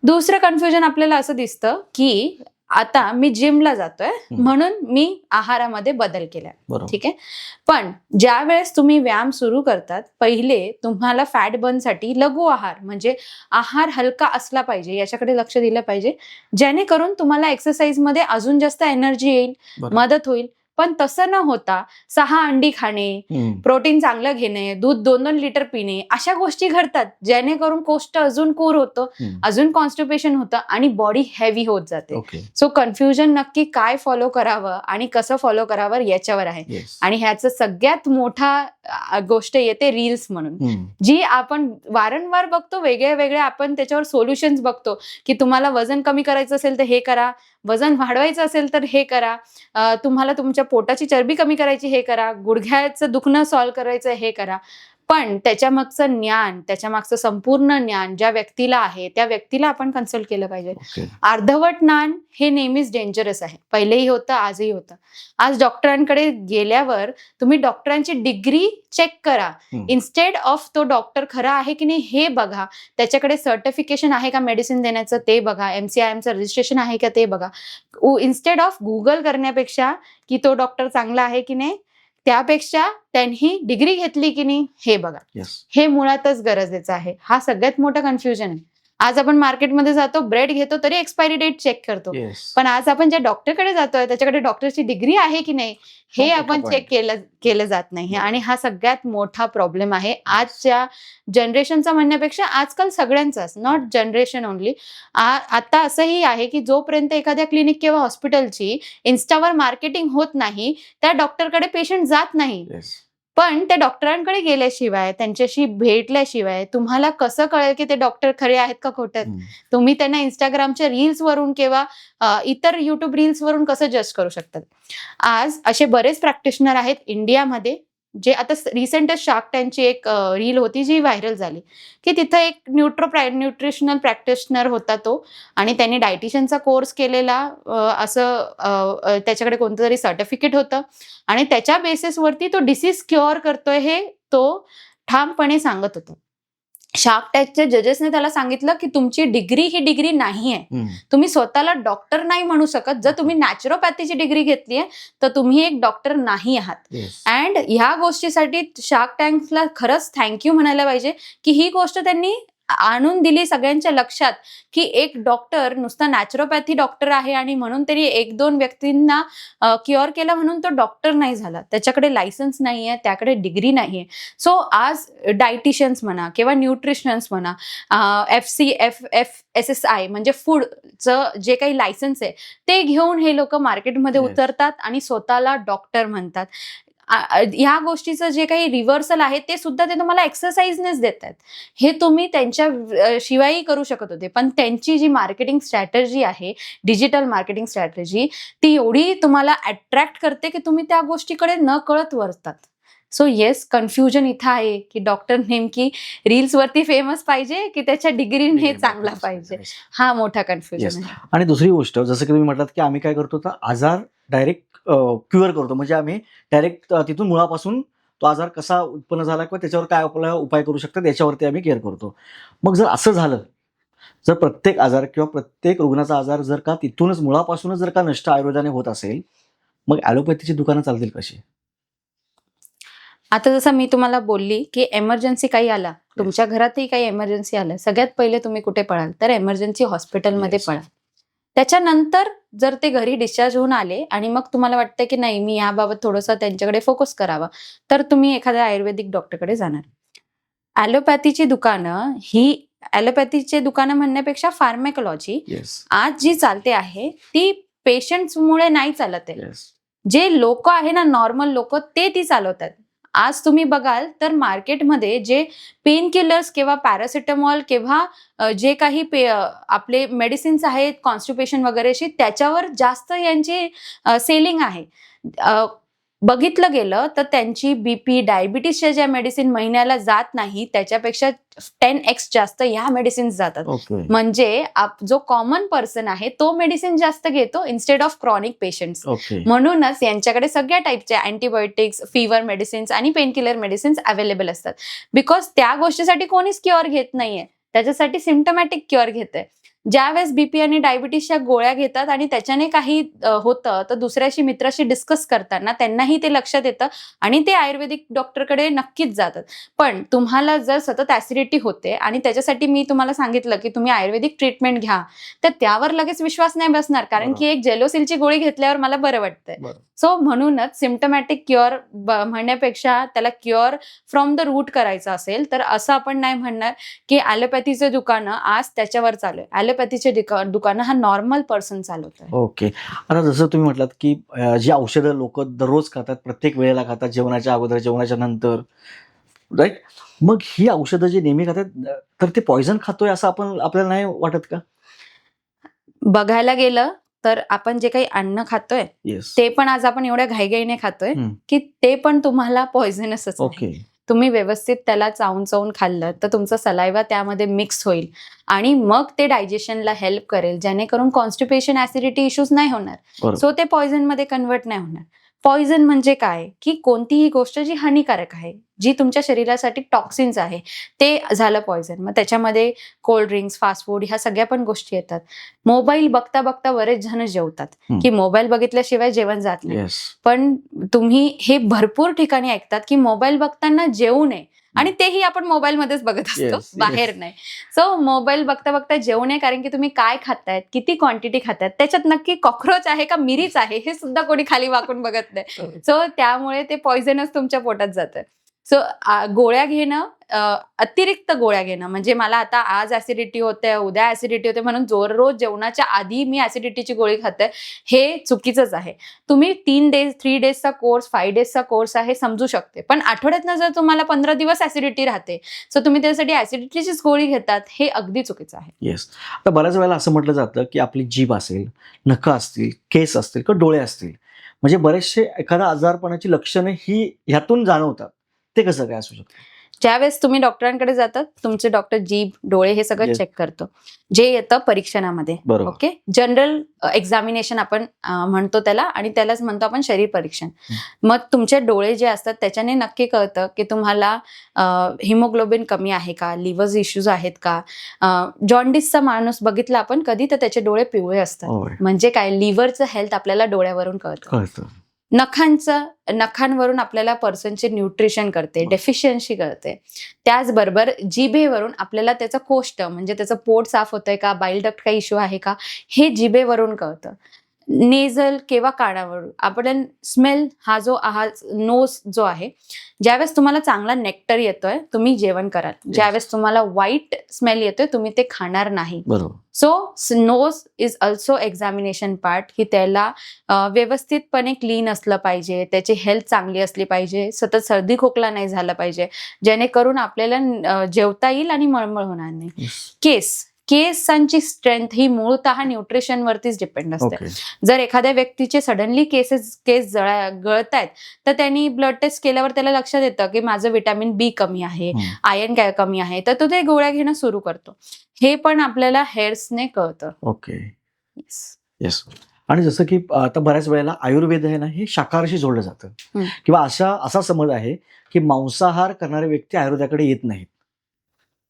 दुसरं कन्फ्युजन आपल्याला असं दिसतं की आता मी जिमला जातोय म्हणून मी आहारामध्ये बदल केलाय. बरोबर. ठीक आहे. पण ज्या वेळेस तुम्ही व्यायाम सुरू करतात पहिले तुम्हाला फॅट बर्नसाठी लघु आहार म्हणजे आहार हलका असला पाहिजे याच्याकडे लक्ष दिलं पाहिजे, जेणेकरून तुम्हाला एक्सरसाइज मध्ये अजून जास्त एनर्जी येईल, बरोबर. मदत होईल. पण तसं न होता 6 अंडी खाणे, प्रोटीन चांगलं घेणे, दूध 2-2 लिटर पिणे अशा गोष्टी घडतात, जेणेकरून कोष्ट अजून कूर होतं, अजून कॉन्स्टिपेशन होतं आणि बॉडी हेवी होत जाते. ओके. सो कन्फ्युजन नक्की काय फॉलो करावं आणि कसं फॉलो करावं याच्यावर आहे. येस. आणि ह्याचं सगळ्यात मोठा गोष्ट येते रील्स म्हणून, जी आपण वारंवार बघतो. वेगळ्या आपण त्याच्यावर सोल्युशन्स बघतो की तुम्हाला वजन कमी करायचं असेल तर हे करा, वजन वाढवायचं असेल तर हे करा, तुम्हाला तुमच्या पोटाची चरबी कमी करायची हे करा, गुडघ्याचं दुखणं सॉल्व्ह करायचं हे करा. पण त्याच्यामागचं ज्ञान, त्याच्यामागचं संपूर्ण ज्ञान ज्या व्यक्तीला आहे त्या व्यक्तीला आपण कन्सल्ट केलं पाहिजे. ओके. अर्धवट ज्ञान हे नेहमीच डेंजरस आहे. पहिलेही होतं, आजही होतं. आज डॉक्टरांकडे गेल्यावर तुम्ही डॉक्टरांची डिग्री चेक करा. इन्स्टेड ऑफ तो डॉक्टर खरा आहे की नाही हे बघा, त्याच्याकडे सर्टिफिकेशन आहे का मेडिसिन देण्याचं ते बघा, MCIMचं रजिस्ट्रेशन आहे का ते बघा. इन्स्टेड ऑफ गुगल करण्यापेक्षा की तो डॉक्टर चांगला आहे की नाही, त्यापेक्षा त्यांनी डिग्री घेतली की नाही हे बघा. येस. हे मुळातच गरजेचं आहे. हा सगळ्यात मोठा कन्फ्युजन आहे. आज आपण मार्केटमध्ये जातो, ब्रेड घेतो तरी एक्सपायरी डेट चेक करतो. येस. पण आज आपण ज्या डॉक्टरकडे जातोय त्याच्याकडे डॉक्टरची डिग्री आहे की नाही हे हा, आपण मोठा चेक केलं जात नाही. आणि हा सगळ्यात मोठा प्रॉब्लेम आहे आजच्या जनरेशनचा म्हणण्यापेक्षा आजकाल सगळ्यांचाच, नॉट जनरेशन ओनली. आता असंही आहे की जोपर्यंत एखाद्या क्लिनिक किंवा हॉस्पिटलची इन्स्टावर मार्केटिंग होत नाही त्या डॉक्टरकडे पेशंट जात नाही. येस. पण त्या डॉक्टरांकडे गेल्याशिवाय, त्यांच्याशी भेटल्याशिवाय तुम्हाला कसं कळेल की ते डॉक्टर खरे आहेत का खोटे आहेत? तुम्ही त्यांना इंस्टाग्रामच्या रील्स वरून किंवा इतर युट्यूब रील्स वरून कसं जज करू शकतात? आज असे बरेच प्रॅक्टिशनर आहेत इंडियामध्ये, जे आता रिसेंटच शार्क टँकची एक रील होती जी व्हायरल झाली की तिथं एक न्यूट्रिशनल प्रॅक्टिशनर होता तो, आणि त्यांनी डायटिशियनचा कोर्स केलेला, असं त्याच्याकडे कोणतं तरी सर्टिफिकेट होतं आणि त्याच्या बेसिसवरती तो डिसीज क्युअर करतोय हे तो ठामपणे सांगत होता. शार्क टँकच्या जजेसने त्याला सांगितलं की तुमची डिग्री ही डिग्री नाहीये, तुम्ही स्वतःला डॉक्टर नाही म्हणू शकत. जर तुम्ही नॅचरोपॅथीची डिग्री घेतलीये तर तुम्ही एक डॉक्टर नाही आहात. येस. अँड ह्या गोष्टीसाठी शार्क टँकला खरंच थँक्यू म्हणायला पाहिजे की ही गोष्ट त्यांनी आणून दिली सगळ्यांच्या लक्षात की एक डॉक्टर नुसता नॅचरोपॅथी डॉक्टर आहे आणि म्हणून त्यांनी 1-2 व्यक्तींना क्युअर केलं म्हणून तो डॉक्टर नाही झाला. त्याच्याकडे लायसन्स नाहीये, त्याकडे डिग्री नाहीये. सो आज डायटिशियन्स म्हणा किंवा न्यूट्रिशन्स म्हणा, FSSI म्हणजे फूडचं जे काही लायसन्स आहे ते घेऊन हे लोक मार्केटमध्ये Yes. उतरतात आणि स्वतःला डॉक्टर म्हणतात. ह्या गोष्टीचं जे काही रिव्हर्सल आहे ते सुद्धा ते तुम्हाला एक्सरसाइजनेच देतात. हे तुम्ही त्यांच्या शिवायही करू शकत होते, पण त्यांची जी मार्केटिंग स्ट्रॅटेजी आहे, डिजिटल मार्केटिंग स्ट्रॅटेजी, ती एवढी तुम्हाला अट्रॅक्ट करते की तुम्ही त्या गोष्टीकडे न कळत वळतात. सो येस, कन्फ्युजन इथं आहे की डॉक्टर नेमकी रील्स वरती फेमस पाहिजे की त्याच्या डिग्रीने चांगला पाहिजे, हा मोठा Yes. कन्फ्युजन आहे. आणि दुसरी गोष्ट, जसं की तुम्ही म्हटलात की आम्ही काय करतो तर आजार डायरेक्ट क्युअर करतो, म्हणजे आम्ही डायरेक्ट तिथून मुळापासून तो आजार कसा उत्पन्न झाला किंवा त्याच्यावर काय आपल्याला उपाय करू शकतात याच्यावरती आम्ही केअर करतो. मग जर असं झालं, जर प्रत्येक आजार किंवा प्रत्येक रुग्णाचा आजार जर का तिथूनच मुळापासूनच जर का नष्ट आयुर्वेदाने होत असेल, मग ॲलोपॅथीची दुकानं चालतील कशी? आता जसं मी तुम्हाला बोलली की एमर्जन्सी काही आला, तुमच्या घरातही काही एमर्जन्सी आलं, सगळ्यात पहिले तुम्ही कुठे पळाल तर एमर्जन्सी हॉस्पिटलमध्ये Yes. पळाल. त्याच्यानंतर जर ते घरी डिस्चार्ज होऊन आले आणि मग तुम्हाला वाटतं की नाही मी याबाबत थोडंसं त्यांच्याकडे फोकस करावा, तर तुम्ही एखाद्या आयुर्वेदिक डॉक्टरकडे जाणार. ॲलोपॅथीची दुकानं ही ॲलोपॅथीचे दुकानं म्हणण्यापेक्षा फार्मॅकोलॉजी येस. आज जी चालते आहे ती पेशंट्समुळे नाही चालत आहे. येस. जे लोक आहे ना, नॉर्मल लोक, ते ती चालवतात. आज तुम्ही बघाल तर मार्केटमध्ये जे पेन किलर्स किंवा पॅरासिटामॉल किंवा जे काही आपले मेडिसिन्स आहेत कॉन्स्टिपेशन वगैरेशी, त्याच्यावर जास्त यांची सेलिंग आहे. बघितलं गेलं तर त्यांची बीपी डायबिटीसच्या ज्या मेडिसिन महिन्याला जात नाही त्याच्यापेक्षा 10x जास्त ह्या मेडिसिन्स जातात. ओके. म्हणजे जो कॉमन पर्सन आहे तो मेडिसिन जास्त घेतो instead of chronic patients. Okay. म्हणूनच यांच्याकडे सगळ्या टाईपचे अँटीबायोटिक्स, फीवर मेडिसिन्स आणि पेन किलर मेडिसिन्स अवेलेबल असतात. बिकॉज त्या गोष्टीसाठी कोणीच क्युअर घेत नाहीये, त्याच्यासाठी सिम्पटमॅटिक क्युअर घेतंय. ज्यावेळेस बीपी आणि डायबिटीसच्या गोळ्या घेतात आणि त्याच्याने काही होतं तर दुसऱ्याशी मित्राशी डिस्कस करताना त्यांनाही ते लक्षात येतं आणि ते आयुर्वेदिक डॉक्टरकडे नक्कीच जातात. पण तुम्हाला जर सतत ऍसिडिटी होते आणि त्याच्यासाठी मी तुम्हाला सांगितलं की तुम्ही आयुर्वेदिक ट्रीटमेंट घ्या, तर त्यावर लगेच विश्वास नाही बसणार, कारण की एक जेलोसिलची गोळी घेतल्यावर मला बरं वाटतंय. सो म्हणूनच सिम्पटमॅटिक क्युअर म्हणण्यापेक्षा त्याला क्युअर फ्रॉम द रूट करायचं असेल तर असं आपण नाही म्हणणार की ॲलोपॅथीचं दुकानं आज त्याच्यावर चालू आहे. ॲलोपॅथीचे दुकानं हा नॉर्मल पर्सन चालवत आहे. ओके. आता जसं तुम्ही म्हटलात की जी औषधं लोक दररोज खातात, प्रत्येक वेळेला खातात, जेवणाच्या अगोदर, जेवणाच्या नंतर, राईट? मग ही औषधं जे नेहमी खातात तर ते पॉइझन खातोय असं आपल्याला नाही वाटत का? बघायला गेलं तर आपण जे काही अन्न खातोय येस. ते पण आज आपण एवढ्या घाईघाईने खातोय की ते पण तुम्हाला पॉइझनसच आहे. ओके. तुम्ही व्यवस्थित त्याला चावून चावून खाल्लं तर तुमचा सलायवा त्यामध्ये मिक्स होईल आणि मग ते डायजेशनला हेल्प करेल, जेणेकरून कॉन्स्टिपेशन, ऍसिडिटी इश्यूज नाही होणार. बरोबर. सो ते पॉइझन मध्ये कन्वर्ट नाही होणार. पॉइझन म्हणजे काय की कोणतीही गोष्ट जी हानिकारक आहे, जी तुमच्या शरीरासाठी टॉक्सिन्स आहे, ते झालं पॉइझन. मग त्याच्यामध्ये कोल्ड ड्रिंक्स, फास्ट फूड ह्या सगळ्या पण गोष्टी येतात. मोबाईल बघता बघता बरेच जण जेवतात की मोबाईल बघितल्याशिवाय जेवण जात नाही. येस. पण तुम्ही हे भरपूर ठिकाणी ऐकतात की मोबाईल बघताना जेवू नये, आणि तेही आपण मोबाईलमध्येच बघत असतो, Yes, बाहेर yes. नाही. सो मोबाईल बघता बघता जेवू नये, कारण की तुम्ही काय खातायत, किती क्वांटिटी खातायत, त्याच्यात नक्की कॉक्रोच आहे का मिरीच आहे हे सुद्धा कोणी खाली वाकून बघत नाही. सो त्यामुळे ते पॉइझनच तुमच्या पोटात जातं. सो गोळ्या घेणं, अतिरिक्त गोळ्या घेणं, म्हणजे मला आता आज ऍसिडिटी होते, उद्या ऍसिडिटी होते म्हणून रोज जेवणाच्या आधी मी ऍसिडिटीची गोळी खाते, हे चुकीचंच आहे. तुम्ही 3 डेजचा कोर्स, 5 डेजचा कोर्स आहे समजू शकते, पण आठवड्यातनं जर तुम्हाला 15 दिवस ऍसिडिटी राहते, सो तुम्ही त्यासाठी ऍसिडिटीचीच गोळी घेतात, हे अगदी चुकीचं आहे. येस. आता बऱ्याच वेळेला असं म्हटलं जातं की आपली जीभ असेल, नखं असतील, केस असतील किंवा डोळे असतील, म्हणजे बरेचसे एखाद्या आजारपणाची लक्षणं ही ह्यातून जाणवतात. ते कसं काय असू शकतं? ज्यावेळेस तुम्ही डॉक्टरांकडे जातात, तुमचे डॉक्टर जीभ, डोळे हे सगळं Yes. चेक करतो, जे येतं परीक्षणामध्ये. बरोबर. ओके, जनरल एक्झामिनेशन आपण म्हणतो त्याला, आणि त्यालाच म्हणतो आपण शरीर परीक्षण. मग तुमचे डोळे जे असतात त्याच्याने नक्की कळतं की तुम्हाला हिमोग्लोबिन कमी आहे का, लिव्हर इश्यूज आहेत का. जॉन्डिसचा माणूस बघितला आपण कधी तर त्याचे डोळे पिवळे असतात, होय. म्हणजे काय, लिव्हरचं हेल्थ आपल्याला डोळ्यावरून कळतं. कळतं. नखांवरून आपल्याला पर्सनचे न्यूट्रिशन कळते, डेफिशियन्सी कळते. त्याचबरोबर जिभेवरून आपल्याला त्याचं कोष्ठ, म्हणजे त्याचं पोट साफ होतंय का, बाईल डक्ट काही इश्यू आहे का, हे जिभेवरून कळतं. नेझल किंवा कानावरून आपण स्मेल, हा जो नोज जो आहे, ज्यावेळेस तुम्हाला चांगला नेक्टर येतोय तुम्ही जेवण कराल, ज्यावेळेस तुम्हाला वाईट स्मेल येतोय तुम्ही ते खाणार नाही. बरोबर. So nose is also examination part, की त्याला व्यवस्थितपणे क्लीन असलं पाहिजे, त्याची हेल्थ चांगली असली पाहिजे, सतत सर्दी खोकला नाही झाला पाहिजे, जेणेकरून आपल्याला जेवता येईल आणि मळमळ होणार नाही. Yes. केसांची स्ट्रेंथ ही मूळतः न्यूट्रिशनवरतीच डिपेंड असते. ओके. जर एखाद्या व्यक्तीचे सडनली केस गळतायत तर त्यांनी ब्लड टेस्ट केल्यावर त्याला लक्षात येतं की माझं विटॅमिन बी कमी आहे, आयर्न काय कमी आहे, तर तो ते गोळ्या घेणं सुरू करतो. हे पण आपल्याला हेअर्सने कळतं. ओके. येस. आणि जसं की आता बऱ्याच वेळेला आयुर्वेद आहे ना, हे शाकाहाराशी जोडलं जातं किंवा असा समज आहे की मांसाहार करणारे व्यक्ती आयुर्वेदाकडे येत नाहीत.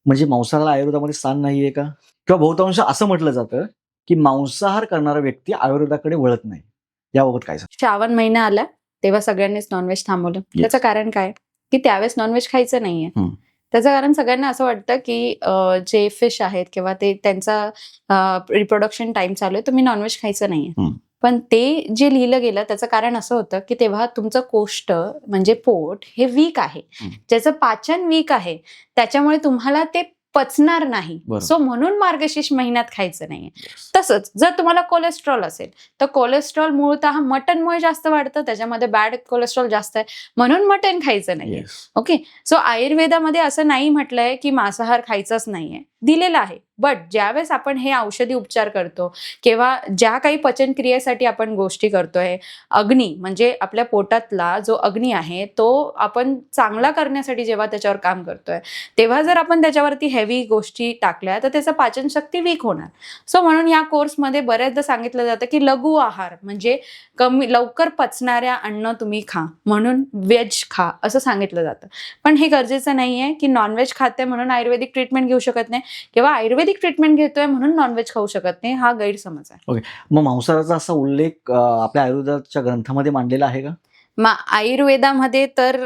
म्हणजे मांसाहाराला आयुर्वेदामध्ये स्थान नाहीये का? किंवा बहुतांश असं म्हटलं जातं की मांसाहार करणारा व्यक्ती आयुर्वेदाकडे वळत नाही. याबाबत काय सांग? श्रावण महिना आला तेव्हा सगळ्यांनीच नॉनव्हेज थांबवलं. त्याचं कारण काय की त्यावेळेस नॉनव्हेज खायचं नाहीये. त्याचं कारण सगळ्यांना असं वाटतं की जे फिश आहेत किंवा ते त्यांचा रिप्रोडक्शन टाइम चालू आहे, तुम्ही नॉनव्हेज खायचं नाहीये. पण ते जे लिहिलं गेलं त्याचं कारण असं होतं की तेव्हा तुमचं कोष्ठ म्हणजे पोट हे वीक आहे, ज्याचं पाचन वीक आहे, त्याच्यामुळे तुम्हाला ते पचणार नाही. सो म्हणून मार्गशीर्ष महिन्यात खायचं नाहीये. तसंच जर तुम्हाला कोलेस्ट्रॉल असेल तर कोलेस्ट्रॉल मूळतः मटनमुळे जास्त वाढतं, त्याच्यामध्ये बॅड कोलेस्ट्रॉल जास्त आहे, म्हणून मटन खायचं नाहीये. ओके. सो आयुर्वेदामध्ये असं नाही म्हटलंय की मांसाहार खायचाच नाहीये, दिलेलं आहे. बट ज्यावेळेस आपण हे औषधी उपचार करतो किंवा ज्या काही पचनक्रियेसाठी आपण गोष्टी करतोय, अग्नी म्हणजे आपल्या पोटातला जो अग्नी आहे तो आपण चांगला करण्यासाठी जेव्हा त्याच्यावर काम करतोय, तेव्हा जर आपण त्याच्यावरती हेवी गोष्टी टाकल्या तर त्याचं पाचनशक्ती वीक होणार. सो म्हणून या कोर्समध्ये बऱ्याचदा सांगितलं जातं की लघु आहार म्हणजे लवकर पचणाऱ्या अन्न तुम्ही खा, म्हणून व्हेज खा असं सांगितलं जातं. पण हे गरजेचं नाहीये की नॉनव्हेज खाते म्हणून आयुर्वेदिक ट्रीटमेंट घेऊ शकत नाही किंवा आयुर्वेदिक ट्रीटमेंट घेतोय म्हणून नॉनव्हेज खाऊ शकत नाही, हा गैरसमज आहे. ओके. मग मांसाहाराचा असा उल्लेख आपल्या आयुर्वेदाच्या ग्रंथामध्ये मांडलेला आहे का? आयुर्वेदामध्ये तर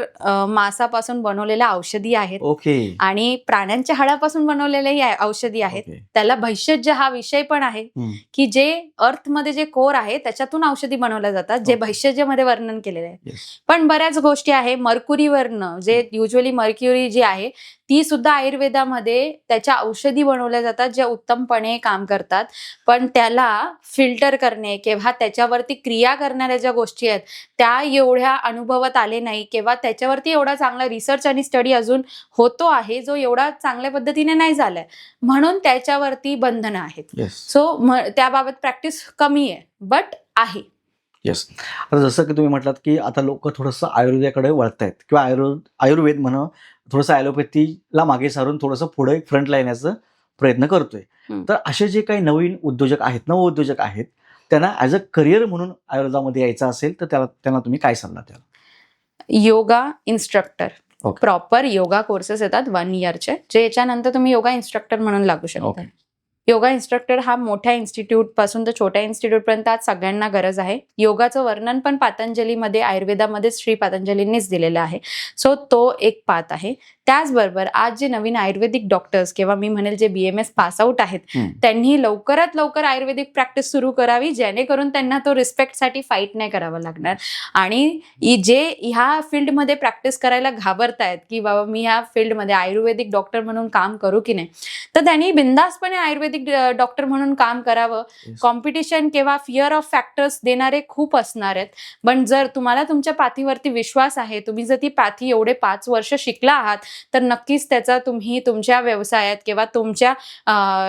मांसापासून बनवलेल्या औषधी आहेत. ओके. आणि प्राण्यांच्या हाडापासून बनवलेल्याही औषधी आहेत. त्याला भैषज हा विषय पण आहे की जे अर्थमध्ये जे कोर आहे त्याच्यातून औषधी बनवल्या जातात, जे भैषजमध्ये वर्णन केलेले आहे. पण बऱ्याच गोष्टी आहे, मर्क्युरीवरनं जे युजली मर्क्युरी जी आहे ती सुद्धा आयुर्वेदामध्ये त्याच्या औषधी बनवल्या जातात ज्या उत्तमपणे काम करतात. पण त्याला फिल्टर करणे किंवा त्याच्यावरती क्रिया करणाऱ्या ज्या गोष्टी आहेत त्या एवढ्या अनुभवात आले नाही किंवा त्याच्यावरती एवढा चांगला रिसर्च आणि स्टडी अजून होतो आहे जो एवढा चांगल्या पद्धतीने नाही झालाय, म्हणून त्याच्यावरती बंधनं आहेत. सो त्याबाबत प्रॅक्टिस कमी आहे, बट आहे. येस. आता जसं की तुम्ही म्हटलात की आता लोक थोडंसं आयुर्वेदाकडे वळतायत किंवा आयुर्वेद म्हणा थोडंसं ॲलोपॅथीला मागे सारून थोडंसं पुढे फ्रंटला येण्याचा प्रयत्न करतोय. तर असे जे काही नवीन उद्योजक आहेत, नवउद्योजक आहेत, त्यांना ॲज अ करिअर म्हणून आयुर्वेदामध्ये यायचं असेल तर त्यांना तुम्ही काय सल्ला द्याल? Yoga instructor, proper yoga courses येतात 1 इयरचे, जे याच्यानंतर तुम्ही योगा इन्स्ट्रक्टर म्हणून लागू शकता. योगा इन्स्ट्रक्टर हा मोठ्या इन्स्टिट्यूट पासून तर छोट्या इन्स्टिट्यूट पर्यंत आज सगळ्यांना गरज आहे. योगाचं वर्णन पण पतंजलीमध्ये आयुर्वेदामध्ये श्री पतंजलींनीच दिलेलं आहे. सो तो एक पाथ आहे. त्याचबरोबर आज जे नवीन आयुर्वेदिक डॉक्टर्स किंवा मी म्हणेल जे BMS पास आउट आहेत त्यांनी लवकरात लवकर आयुर्वेदिक प्रॅक्टिस सुरू करावी, जेणेकरून त्यांना तो रिस्पेक्टसाठी फाईट नाही करावं लागणार. आणि जे ह्या फील्डमध्ये प्रॅक्टिस करायला घाबरतायत की बाबा मी ह्या फील्डमध्ये आयुर्वेदिक डॉक्टर म्हणून काम करू की नाही, तर त्यांनी बिंदासपणे आयुर्वेदिक डॉक्टर म्हणून काम करावं. कॉम्पिटिशन किंवा फिअर ऑफ फॅक्टर्स देणारे खूप असणार आहेत, पण जर तुम्हाला तुमच्या पाथीवरती विश्वास आहे, तुम्ही जर ती पाथी एवढे 5 वर्ष शिकला आहात तर नक्कीच त्याचा तुम्ही तुमच्या व्यवसायात किंवा तुमच्या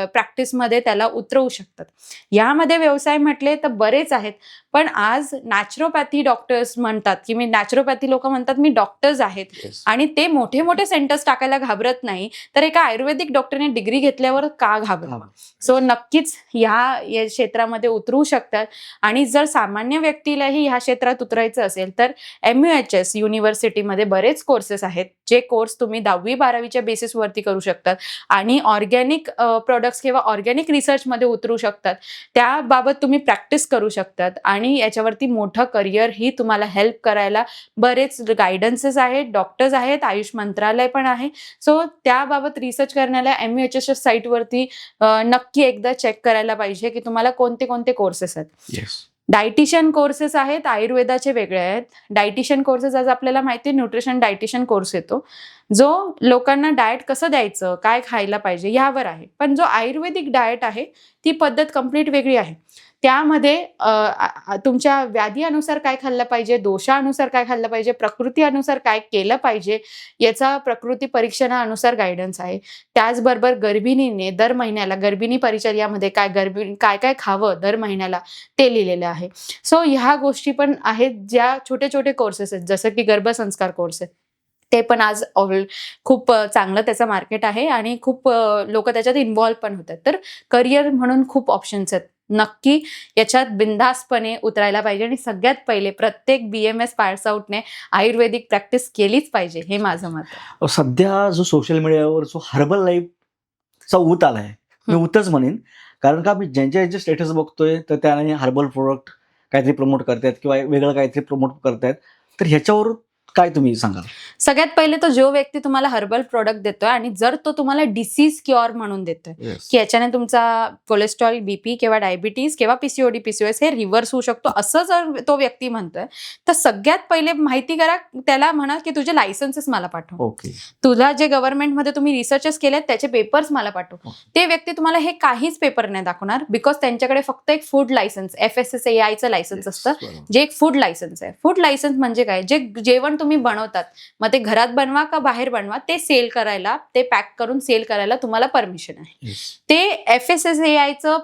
प्रॅक्टिसमध्ये त्याला उतरवू शकतात. यामध्ये व्यवसाय म्हटले तर बरेच आहेत, पण आज नॅचरोपॅथी डॉक्टर्स म्हणतात की मी नॅचरोपॅथी लोक म्हणतात मी डॉक्टर्स आहेत आणि ते मोठे मोठे सेंटर्स टाकायला घाबरत नाही, तर एका आयुर्वेदिक डॉक्टरने डिग्री घेतल्यावर का घाबरावं? सो नक्कीच ह्या क्षेत्रामध्ये उतरू शकतात. आणि जर सामान्य व्यक्तीलाही ह्या क्षेत्रात उतरायचं असेल तर MUHS युनिव्हर्सिटीमध्ये बरेच कोर्सेस आहेत, जे कोर्स तुम्ही 10वी-12वीच्या बेसिसवरती करू शकतात आणि ऑर्गॅनिक प्रोडक्ट्स किंवा ऑर्गॅनिक रिसर्चमध्ये उतरू शकतात. त्याबाबत तुम्ही प्रॅक्टिस करू शकतात आणि याच्यावरती मोठं करिअर ही तुम्हाला हेल्प करायला बरेच गायडन्सेस आहेत, डॉक्टर्स आहेत, आयुष मंत्रालय पण आहे. सो त्याबाबत रिसर्च करण्याला MUHS साईटवरती नक्की एकदा चेक करायला पाहिजे की तुम्हाला कोणते कोणते कोर्सेस आहेत. डायटिशियन कोर्सेस आहेत, आयुर्वेदाचे वेगळे आहेत. डायटिशियन कोर्सेस आज आपल्याला माहिती आहे न्यूट्रिशन डायटिशियन कोर्स येतो, जो लोकांना डाएट कसं द्यायचं, काय खायला पाहिजे यावर आहे. पण जो आयुर्वेदिक डाएट आहे ती पद्धत कम्प्लीट वेगळी आहे. त्यामध्ये तुमच्या व्याधीनुसार काय खाल्लं पाहिजे, दोषानुसार काय खाल्लं पाहिजे, प्रकृतीनुसार काय केलं पाहिजे याचा प्रकृती परीक्षणानुसार गायडन्स आहे. त्याचबरोबर गर्भिणीने दर महिन्याला गर्भिणी परिचर्यामध्ये काय काय खावं दर महिन्याला ते लिहिलेलं आहे. सो ह्या गोष्टी पण आहेत ज्या छोटे छोटे कोर्सेस आहेत, जसं की गर्भसंस्कार कोर्स आहे, ते पण आज खूप चांगलं त्याचं मार्केट आहे आणि खूप लोक त्याच्यात इन्व्हॉल्व पण होतात. तर करिअर म्हणून खूप ऑप्शन्स आहेत. नक्की याच्यात बिनधास्तपणे उतरायला पाहिजे आणि सगळ्यात पहिले प्रत्येक BMS पास आउटने आयुर्वेदिक प्रॅक्टिस केलीच पाहिजे, हे माझं मत आहे. सध्या जो सोशल मीडियावर जो हर्बल लाईफचा ऊत आलाय, मी ऊतच म्हणेन, कारण का मी ज्यांचे स्टेटस बघतोय तर त्याने हर्बल प्रोडक्ट काहीतरी प्रमोट करतायत किंवा वेगळं काहीतरी प्रमोट करतायत, तर ह्याच्यावर काय तुम्ही सांगाल? सगळ्यात पहिले तो जो व्यक्ती तुम्हाला हर्बल प्रोडक्ट देतोय आणि जर तो तुम्हाला डिसीज क्युअर म्हणून देतोय की याच्याने तुमचा कोलेस्ट्रॉल, BP किंवा डायबिटीज किंवा PCOD PCOS हे रिव्हर्स होऊ शकतो, असं जर तो व्यक्ती म्हणतोय, तर सगळ्यात पहिले माहिती करा, त्याला म्हणा की तुझे लायसन्सेस मला पाठव. ओके. तुला जे गव्हर्नमेंटमध्ये तुम्ही रिसर्चेस केलेत त्याचे पेपर्स मला पाठव. ते व्यक्ती तुम्हाला हे काहीच पेपर नाही दाखवणार, बिकॉज त्यांच्याकडे फक्त एक फूड लायसन्स FSSAIचं लायसन्स असतं, जे एक फूड लायसन्स आहे. फूड लायसन्स म्हणजे काय? जे जेवण तुम्ही बनवतात, मग ते घरात बनवा का बाहेर बनवा, ते सेल करायला, ते पॅक करून सेल करायला तुम्हाला परमिशन आहे. ते FSSAIचं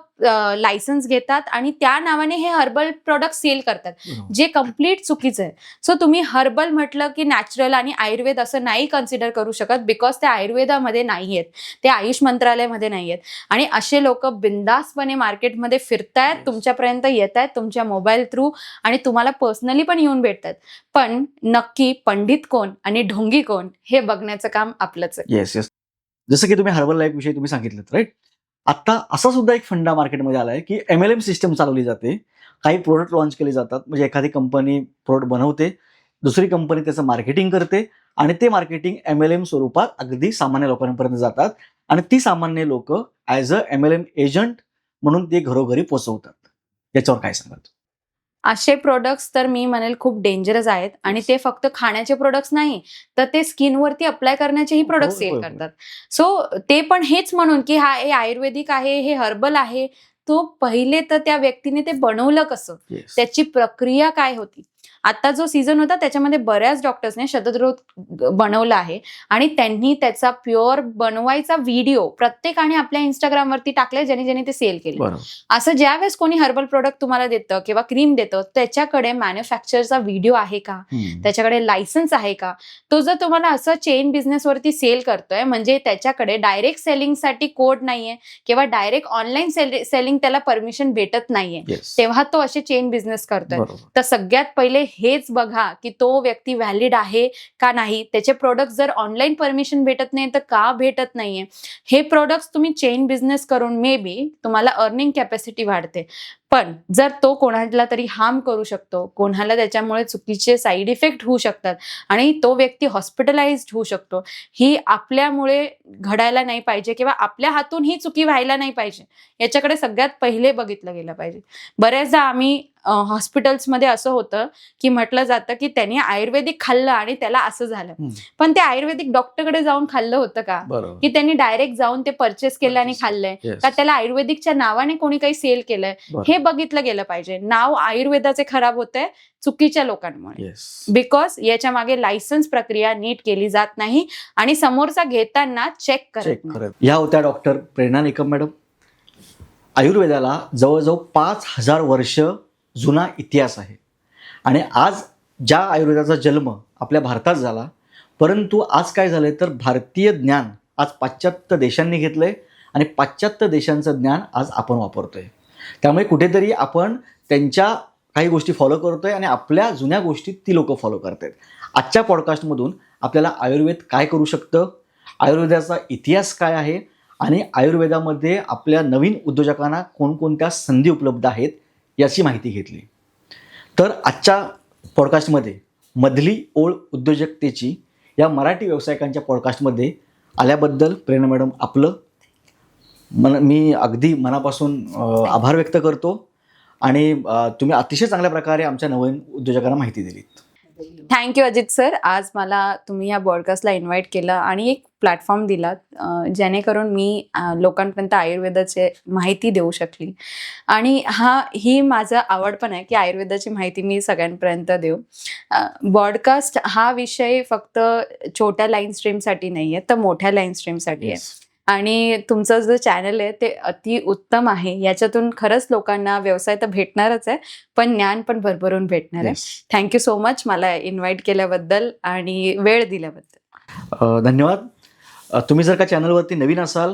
लायसन्स घेतात आणि त्या नावाने हे हर्बल प्रोडक्ट सेल करतात, जे कम्प्लीट चुकीचं आहे. सो तुम्ही हर्बल म्हटलं की नॅचरल आणि आयुर्वेद असं नाही कन्सिडर करू शकत, बिकॉज ते आयुर्वेदामध्ये नाही आहेत, ते आयुष मंत्रालयामध्ये नाही आहेत. आणि असे लोक बिंदासपणे मार्केटमध्ये फिरतायत, तुमच्यापर्यंत येत आहेत तुमच्या मोबाईल थ्रू आणि तुम्हाला पर्सनली पण येऊन भेटतात. पण नक्की पंडित कोण आणि ढोंगी कोण हे बघण्याचं काम आपलंच आहे. येस. जसं की तुम्ही हर्बल लाईफ विषयी तुम्ही सांगितलं, राईट. आता असा सुद्धा एक फंडा मार्केटमध्ये आलाय की MLM सिस्टम चालवली जाते. काही प्रोडक्ट लॉन्च केले जातात, म्हणजे एखादी कंपनी प्रोडक्ट बनवते, दुसरी कंपनी त्याचं मार्केटिंग करते आणि ते मार्केटिंग MLM स्वरूपात अगदी सामान्य लोकांपर्यंत जातात आणि ती सामान्य लोक ॲज अ MLM एजंट म्हणून ते घरोघरी पोहोचवतात. याच्यावर काय सांगाल? असे प्रोडक्ट्स तर मी म्हणेल खूप डेंजरस आहेत आणि ते फक्त खाण्याचे प्रोडक्ट्स नाही, तर ते स्किनवरती अप्लाय करण्याचेही प्रोडक्ट सेल करतात. सो ते पण हेच म्हणून की हा हे आयुर्वेदिक आहे, हे हर्बल आहे. तो पहिले तर त्या व्यक्तीने ते बनवलं कसं, त्याची प्रक्रिया काय होती. आता जो सीझन होता त्याच्यामध्ये बऱ्याच डॉक्टर्सने शतद्रोध बनवला आहे आणि त्यांनी त्याचा प्युअर बनवायचा व्हिडिओ प्रत्येकाने आपल्या इंस्टाग्रामवरती टाकलाय, ज्याने ज्याने ते सेल केले. असं ज्यावेळेस कोणी हर्बल प्रोडक्ट तुम्हाला देतं किंवा क्रीम देतं, त्याच्याकडे मॅन्युफॅक्चरचा व्हिडिओ आहे का, त्याच्याकडे लायसन्स आहे का. तो जर तुम्हाला असं चेन बिझनेसवरती सेल करतोय, म्हणजे त्याच्याकडे डायरेक्ट सेलिंगसाठी कोड नाहीये किंवा डायरेक्ट ऑनलाईन सेलिंग त्याला परमिशन भेटत नाहीये, तेव्हा तो असे चेन बिझनेस करतोय. तर सगळ्यात पहिले हेच बघा की तो व्यक्ती व्हॅलिड आहे का नाही. त्याचे प्रोडक्ट जर ऑनलाईन परमिशन भेटत नाही तर का भेटत नाहीये. हे प्रोडक्ट्स तुम्ही चेन बिझनेस करून मे बी तुम्हाला अर्निंग कॅपॅसिटी वाढते, पण जर तो कोणाला तरी हार्म करू शकतो, कोणाला त्याच्यामुळे चुकीचे साईड इफेक्ट होऊ शकतात आणि तो व्यक्ती हॉस्पिटलाइज्ड होऊ शकतो, ही आपल्यामुळे घडायला नाही पाहिजे किंवा आपल्या हातून ही चुकी व्हायला नाही पाहिजे. याच्याकडे सगळ्यात पहिले बघितलं गेलं पाहिजे. बऱ्याचदा आम्ही हॉस्पिटल्समध्ये असं होतं की म्हटलं जातं की त्यांनी आयुर्वेदिक खाल्लं आणि त्याला असं झालं, पण ते आयुर्वेदिक डॉक्टरकडे जाऊन खाल्लं होतं का, की त्यांनी डायरेक्ट जाऊन ते परचेस केलं आणि खाल्लंय का, त्याला आयुर्वेदिकच्या नावाने कोणी काही सेल केलंय, हे बघितलं गेलं पाहिजे. नाव आयुर्वेदाचे खराब होतंय चुकीच्या लोकांमुळे, बिकॉज याच्या मागे लायसन्स प्रक्रिया नीट केली जात नाही आणि समोरचा घेताना चेक करत. या होत्या डॉक्टर प्रेरणा निकम मॅडम. आयुर्वेदाला जवळजवळ 5000 वर्ष जुना इतिहास आहे आणि आज ज्या आयुर्वेदाचा जन्म आपल्या भारतात झाला, परंतु आज काय झालंय तर भारतीय ज्ञान आज पाश्चात्य देशांनी घेतलंय आणि पाश्चात्य देशांचं ज्ञान आज आपण वापरतोय. त्यामुळे कुठेतरी आपण त्यांच्या काही गोष्टी फॉलो करतोय आणि आपल्या जुन्या गोष्टी ती लोक फॉलो करतायत. आजच्या पॉडकास्टमधून आपल्याला आयुर्वेद काय करू शकतं, आयुर्वेदाचा इतिहास काय आहे आणि आयुर्वेदामध्ये आपल्या नवीन उद्योजकांना कोणकोणत्या संधी उपलब्ध आहेत याची माहिती घेतली. तर आजच्या पॉडकास्टमध्ये मधली ओळ उद्योजकतेची या मराठी व्यावसायिकांच्या पॉडकास्टमध्ये आल्याबद्दल प्रेरणा मॅडम आपलं मी अगदी मनापासून आभार व्यक्त करतो आणि तुम्ही अतिशय चांगल्या प्रकारे आमच्या नवीन उद्योजकांना माहिती दिलीत. Thank you Ajit sir. आज मला तुम्ही या पॉडकास्टला इन्व्हाइट केलं आणि एक प्लॅटफॉर्म दिलात, जेणेकरून मी लोकांपर्यंत आयुर्वेदाची माहिती देऊ शकली. आणि ही माझं आवड पण आहे की आयुर्वेदाची माहिती मी सगळ्यांपर्यंत देऊ. पॉडकास्ट हा विषय फक्त छोट्या लाईन स्ट्रीमसाठी नाही आहे, तर मोठ्या लाईन स्ट्रीमसाठी आहे. आणि तुमचं जे चॅनल आहे ते अति उत्तम आहे. याच्यातून खरंच लोकांना व्यवसाय तर भेटणारच आहे, पण ज्ञान पण भरभरून भेटणार आहे. थँक्यू सो मच मला इन्व्हाइट केल्याबद्दल आणि वेळ दिल्याबद्दल. धन्यवाद. तुम्ही जर का चॅनलवरती नवीन असाल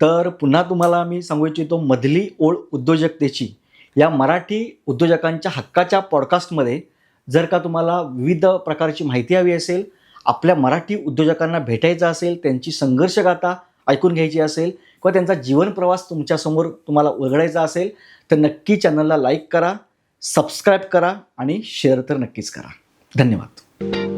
तर पुन्हा तुम्हाला मी सांगू इच्छितो, मधली ओळ उद्योजकतेची या मराठी उद्योजकांच्या हक्काच्या पॉडकास्टमध्ये जर का तुम्हाला विविध प्रकारची माहिती हवी असेल, आपल्या मराठी उद्योजकांना भेटायचं असेल, त्यांची संघर्षगाथा ऐकून घ्यायची असेल किंवा त्यांचा जीवन प्रवास तुमच्यासमोर तुम्हाला उलगडायचा असेल, तर नक्की चॅनलला लाईक करा, सबस्क्राईब करा आणि शेअर तर नक्कीच करा. धन्यवाद.